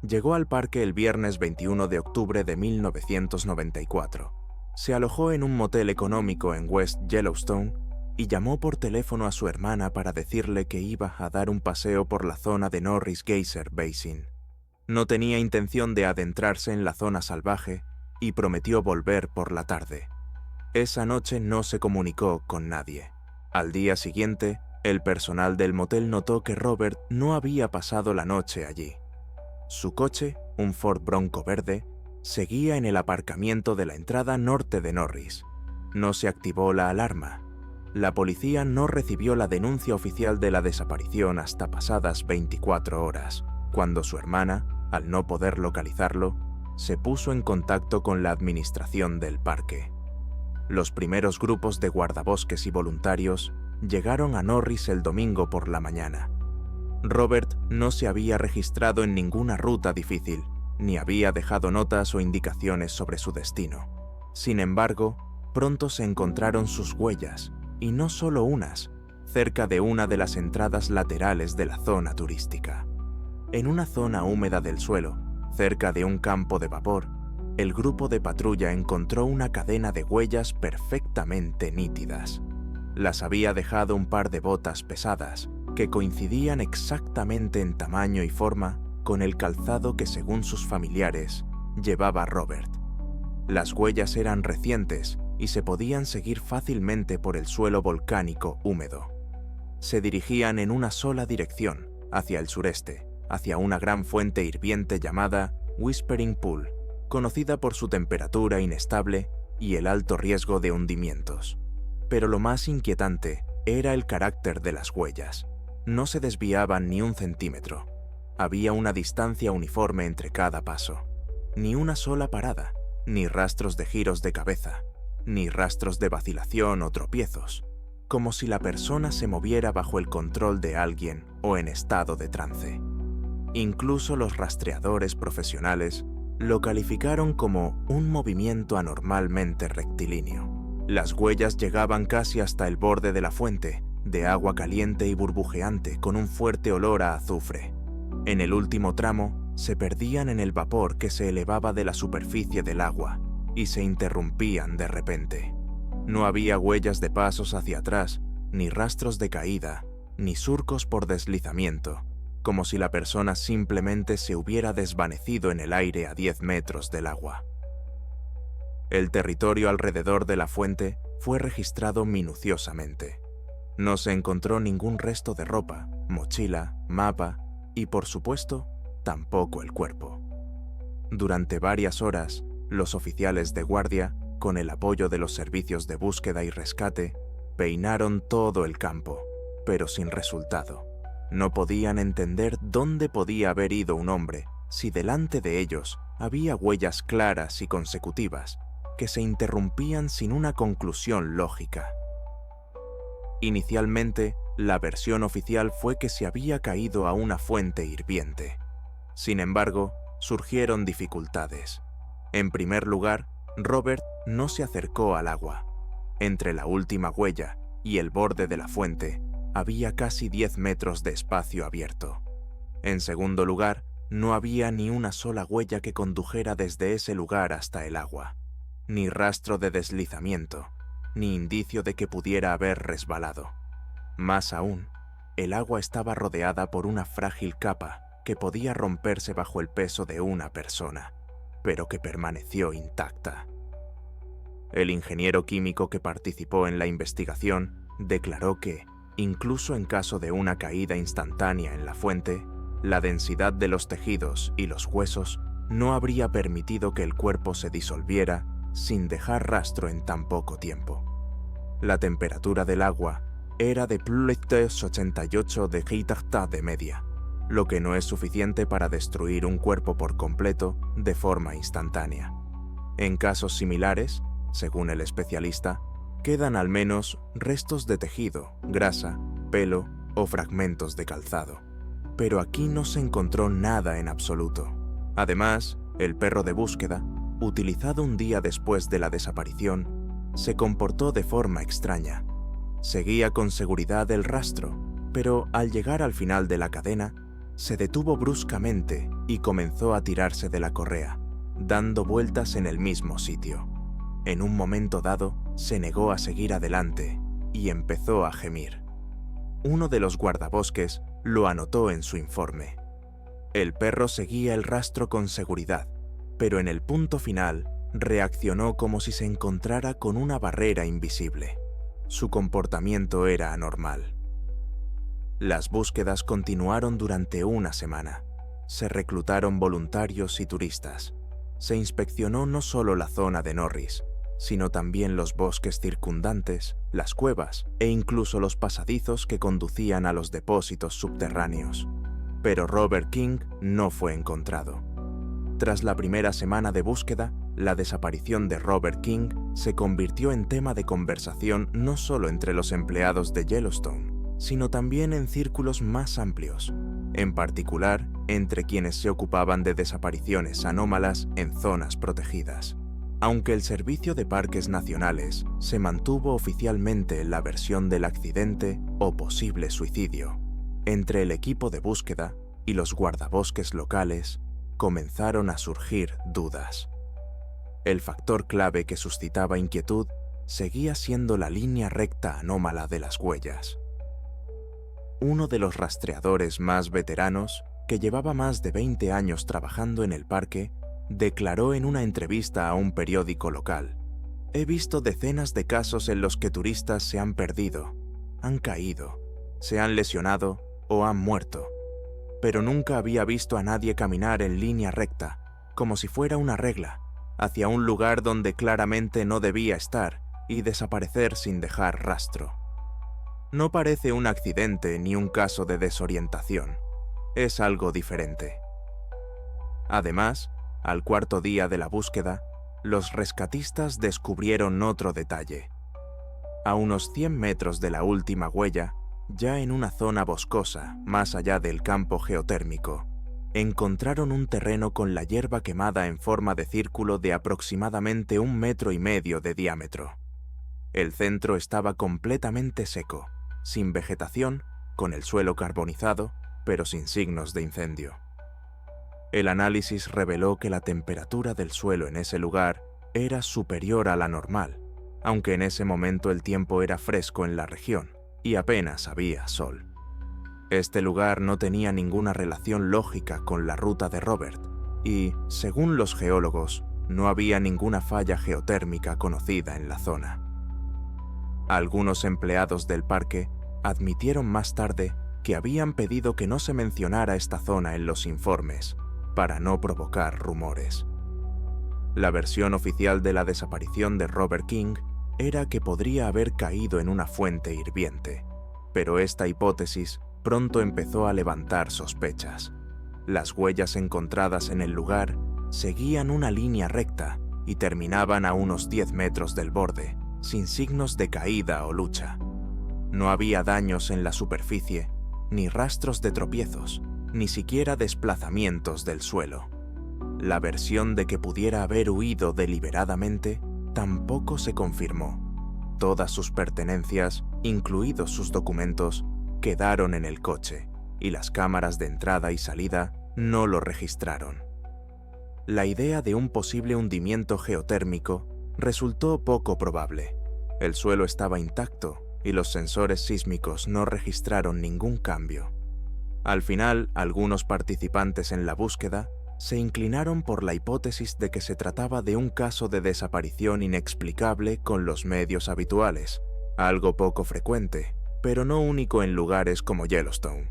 Llegó al parque el viernes 21 de octubre de 1994. Se alojó en un motel económico en West Yellowstone y llamó por teléfono a su hermana para decirle que iba a dar un paseo por la zona de Norris Geyser Basin. No tenía intención de adentrarse en la zona salvaje y prometió volver por la tarde. Esa noche no se comunicó con nadie. Al día siguiente, el personal del motel notó que Robert no había pasado la noche allí. Su coche, un Ford Bronco verde, seguía en el aparcamiento de la entrada norte de Norris. No se activó la alarma. La policía no recibió la denuncia oficial de la desaparición hasta pasadas 24 horas, cuando su hermana, al no poder localizarlo, se puso en contacto con la administración del parque. Los primeros grupos de guardabosques y voluntarios llegaron a Norris el domingo por la mañana. Robert no se había registrado en ninguna ruta difícil, ni había dejado notas o indicaciones sobre su destino. Sin embargo, pronto se encontraron sus huellas, y no solo unas, cerca de una de las entradas laterales de la zona turística. En una zona húmeda del suelo, cerca de un campo de vapor, el grupo de patrulla encontró una cadena de huellas perfectamente nítidas. Las había dejado un par de botas pesadas, que coincidían exactamente en tamaño y forma con el calzado que, según sus familiares, llevaba Robert. Las huellas eran recientes y se podían seguir fácilmente por el suelo volcánico húmedo. Se dirigían en una sola dirección, hacia el sureste, hacia una gran fuente hirviente llamada Whispering Pool, conocida por su temperatura inestable y el alto riesgo de hundimientos. Pero lo más inquietante era el carácter de las huellas. No se desviaban ni un centímetro. Había una distancia uniforme entre cada paso. Ni una sola parada, ni rastros de giros de cabeza, ni rastros de vacilación o tropiezos. como si la persona se moviera bajo el control de alguien o en estado de trance. Incluso los rastreadores profesionales lo calificaron como un movimiento anormalmente rectilíneo. Las huellas llegaban casi hasta el borde de la fuente, de agua caliente y burbujeante con un fuerte olor a azufre. En el último tramo, se perdían en el vapor que se elevaba de la superficie del agua y se interrumpían de repente. No había huellas de pasos hacia atrás, ni rastros de caída, ni surcos por deslizamiento, como si la persona simplemente se hubiera desvanecido en el aire a 10 metros del agua. El territorio alrededor de la fuente fue registrado minuciosamente. No se encontró ningún resto de ropa, mochila, mapa y, por supuesto, tampoco el cuerpo. Durante varias horas, los oficiales de guardia, con el apoyo de los servicios de búsqueda y rescate, peinaron todo el campo, pero sin resultado. No podían entender dónde podía haber ido un hombre si delante de ellos había huellas claras y consecutivas que se interrumpían sin una conclusión lógica. Inicialmente, la versión oficial fue que se había caído a una fuente hirviente. Sin embargo, surgieron dificultades. En primer lugar, Robert no se acercó al agua. Entre la última huella y el borde de la fuente había casi 10 metros de espacio abierto. En segundo lugar, no había ni una sola huella que condujera desde ese lugar hasta el agua, ni rastro de deslizamiento, ni indicio de que pudiera haber resbalado. Más aún, el agua estaba rodeada por una frágil capa que podía romperse bajo el peso de una persona, pero que permaneció intacta. El ingeniero químico que participó en la investigación declaró que, incluso en caso de una caída instantánea en la fuente, la densidad de los tejidos y los huesos no habría permitido que el cuerpo se disolviera sin dejar rastro en tan poco tiempo. La temperatura del agua era de +88 de media, lo que no es suficiente para destruir un cuerpo por completo de forma instantánea. En casos similares, según el especialista, quedan al menos restos de tejido, grasa, pelo o fragmentos de calzado. Pero aquí no se encontró nada en absoluto. Además, el perro de búsqueda, utilizado un día después de la desaparición, se comportó de forma extraña. Seguía con seguridad el rastro, pero al llegar al final de la cadena, se detuvo bruscamente y comenzó a tirarse de la correa, dando vueltas en el mismo sitio. En un momento dado, se negó a seguir adelante y empezó a gemir. Uno de los guardabosques lo anotó en su informe. El perro seguía el rastro con seguridad, pero en el punto final reaccionó como si se encontrara con una barrera invisible. Su comportamiento era anormal. Las búsquedas continuaron durante una semana. Se reclutaron voluntarios y turistas. Se inspeccionó no solo la zona de Norris, sino también los bosques circundantes, las cuevas e incluso los pasadizos que conducían a los depósitos subterráneos. Pero Robert King no fue encontrado. Tras la primera semana de búsqueda, la desaparición de Robert King se convirtió en tema de conversación no solo entre los empleados de Yellowstone, sino también en círculos más amplios, en particular entre quienes se ocupaban de desapariciones anómalas en zonas protegidas. Aunque el Servicio de Parques Nacionales se mantuvo oficialmente en la versión del accidente o posible suicidio, entre el equipo de búsqueda y los guardabosques locales comenzaron a surgir dudas. El factor clave que suscitaba inquietud seguía siendo la línea recta anómala de las huellas. Uno de los rastreadores más veteranos, que llevaba más de 20 años trabajando en el parque, declaró en una entrevista a un periódico local: «He visto decenas de casos en los que turistas se han perdido, han caído, se han lesionado o han muerto, pero nunca había visto a nadie caminar en línea recta, como si fuera una regla, hacia un lugar donde claramente no debía estar y desaparecer sin dejar rastro. No parece un accidente ni un caso de desorientación, es algo diferente». Además, al cuarto día de la búsqueda, los rescatistas descubrieron otro detalle. A unos 100 metros de la última huella, ya en una zona boscosa más allá del campo geotérmico, encontraron un terreno con la hierba quemada en forma de círculo de aproximadamente 1,5 metros de diámetro. El centro estaba completamente seco, sin vegetación, con el suelo carbonizado, pero sin signos de incendio. El análisis reveló que la temperatura del suelo en ese lugar era superior a la normal, aunque en ese momento el tiempo era fresco en la región y apenas había sol. Este lugar no tenía ninguna relación lógica con la ruta de Robert y, según los geólogos, no había ninguna falla geotérmica conocida en la zona. Algunos empleados del parque admitieron más tarde que habían pedido que no se mencionara esta zona en los informes para no provocar rumores. La versión oficial de la desaparición de Robert King era que podría haber caído en una fuente hirviente, pero esta hipótesis pronto empezó a levantar sospechas. Las huellas encontradas en el lugar seguían una línea recta y terminaban a unos 10 metros del borde, sin signos de caída o lucha. No había daños en la superficie, ni rastros de tropiezos, ni siquiera desplazamientos del suelo. La versión de que pudiera haber huido deliberadamente tampoco se confirmó. Todas sus pertenencias, incluidos sus documentos, quedaron en el coche, y las cámaras de entrada y salida no lo registraron. La idea de un posible hundimiento geotérmico resultó poco probable. El suelo estaba intacto y los sensores sísmicos no registraron ningún cambio. Al final, algunos participantes en la búsqueda se inclinaron por la hipótesis de que se trataba de un caso de desaparición inexplicable con los medios habituales, algo poco frecuente, pero no único en lugares como Yellowstone.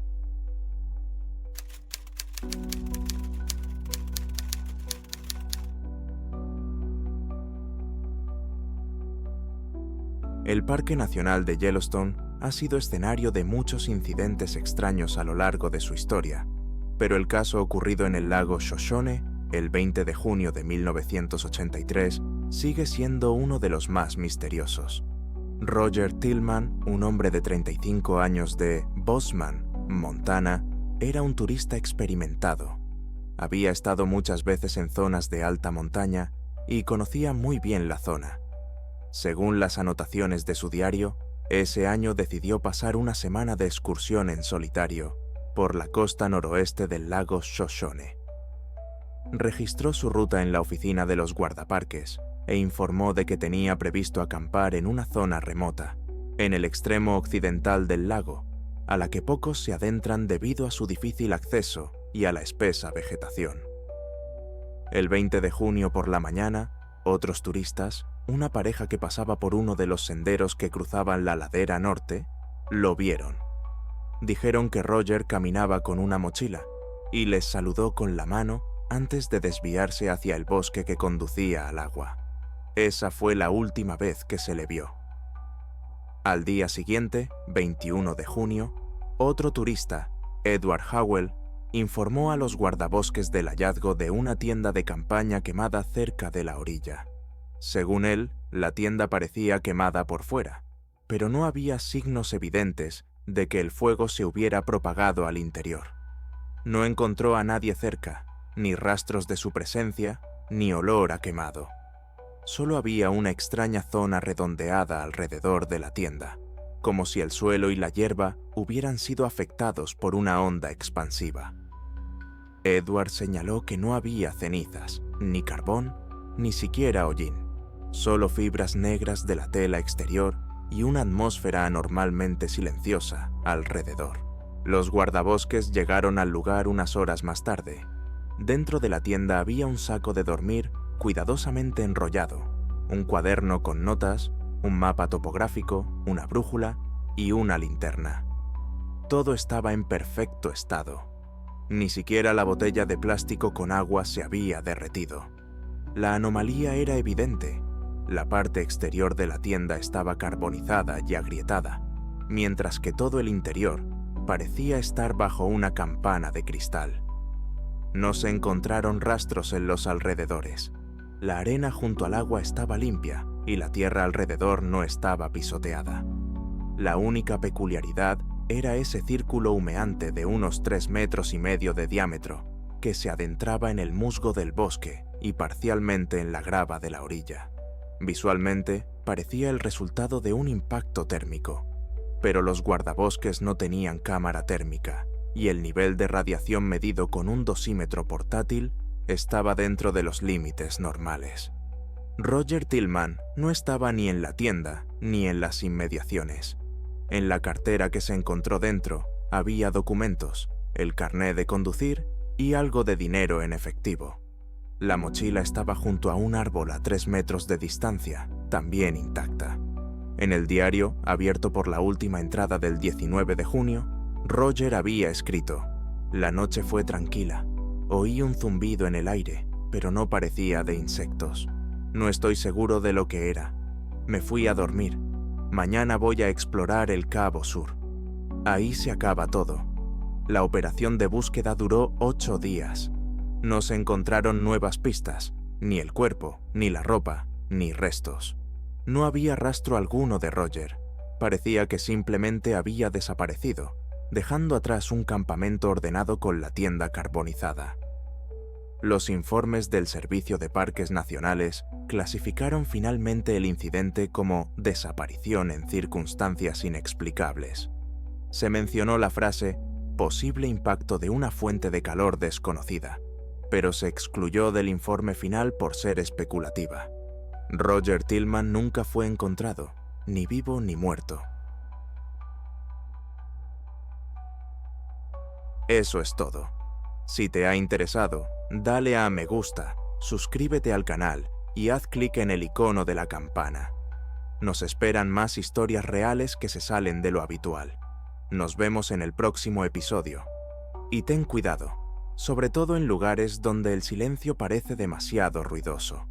El Parque Nacional de Yellowstone ha sido escenario de muchos incidentes extraños a lo largo de su historia, pero el caso ocurrido en el lago Shoshone, el 20 de junio de 1983, sigue siendo uno de los más misteriosos. Roger Tillman, un hombre de 35 años de Bozeman, Montana, era un turista experimentado. Había estado muchas veces en zonas de alta montaña y conocía muy bien la zona. Según las anotaciones de su diario, ese año decidió pasar una semana de excursión en solitario por la costa noroeste del lago Shoshone. Registró su ruta en la oficina de los guardaparques e informó de que tenía previsto acampar en una zona remota, en el extremo occidental del lago, a la que pocos se adentran debido a su difícil acceso y a la espesa vegetación. El 20 de junio por la mañana, otros turistas, una pareja que pasaba por uno de los senderos que cruzaban la ladera norte, lo vieron. Dijeron que Roger caminaba con una mochila y les saludó con la mano antes de desviarse hacia el bosque que conducía al agua. Esa fue la última vez que se le vio. Al día siguiente, 21 de junio, otro turista, Edward Howell, informó a los guardabosques del hallazgo de una tienda de campaña quemada cerca de la orilla. Según él, la tienda parecía quemada por fuera, pero no había signos evidentes de que el fuego se hubiera propagado al interior. No encontró a nadie cerca, ni rastros de su presencia, ni olor a quemado. Solo había una extraña zona redondeada alrededor de la tienda, como si el suelo y la hierba hubieran sido afectados por una onda expansiva. Edward señaló que no había cenizas, ni carbón, ni siquiera hollín, solo fibras negras de la tela exterior y una atmósfera anormalmente silenciosa alrededor. Los guardabosques llegaron al lugar unas horas más tarde. Dentro de la tienda había un saco de dormir cuidadosamente enrollado, un cuaderno con notas, un mapa topográfico, una brújula y una linterna. Todo estaba en perfecto estado. Ni siquiera la botella de plástico con agua se había derretido. La anomalía era evidente. La parte exterior de la tienda estaba carbonizada y agrietada, mientras que todo el interior parecía estar bajo una campana de cristal. No se encontraron rastros en los alrededores. La arena junto al agua estaba limpia y la tierra alrededor no estaba pisoteada. La única peculiaridad era ese círculo humeante de unos 3,5 metros de diámetro, que se adentraba en el musgo del bosque y parcialmente en la grava de la orilla. Visualmente, parecía el resultado de un impacto térmico, pero los guardabosques no tenían cámara térmica, y el nivel de radiación medido con un dosímetro portátil estaba dentro de los límites normales. Roger Tillman no estaba ni en la tienda ni en las inmediaciones. En la cartera que se encontró dentro había documentos, el carné de conducir y algo de dinero en efectivo. La mochila estaba junto a un árbol a 3 metros de distancia, también intacta. En el diario, abierto por la última entrada del 19 de junio, Roger había escrito: «La noche fue tranquila. Oí un zumbido en el aire, pero no parecía de insectos. No estoy seguro de lo que era. Me fui a dormir. Mañana voy a explorar el Cabo Sur». Ahí se acaba todo. La operación de búsqueda duró 8 días. No se encontraron nuevas pistas, ni el cuerpo, ni la ropa, ni restos. No había rastro alguno de Roger. Parecía que simplemente había desaparecido, dejando atrás un campamento ordenado con la tienda carbonizada. Los informes del Servicio de Parques Nacionales clasificaron finalmente el incidente como desaparición en circunstancias inexplicables. Se mencionó la frase «posible impacto de una fuente de calor desconocida», pero se excluyó del informe final por ser especulativa. Roger Tillman nunca fue encontrado, ni vivo ni muerto. Eso es todo. Si te ha interesado, dale a me gusta, suscríbete al canal y haz clic en el icono de la campana. Nos esperan más historias reales que se salen de lo habitual. Nos vemos en el próximo episodio. Y ten cuidado, sobre todo en lugares donde el silencio parece demasiado ruidoso.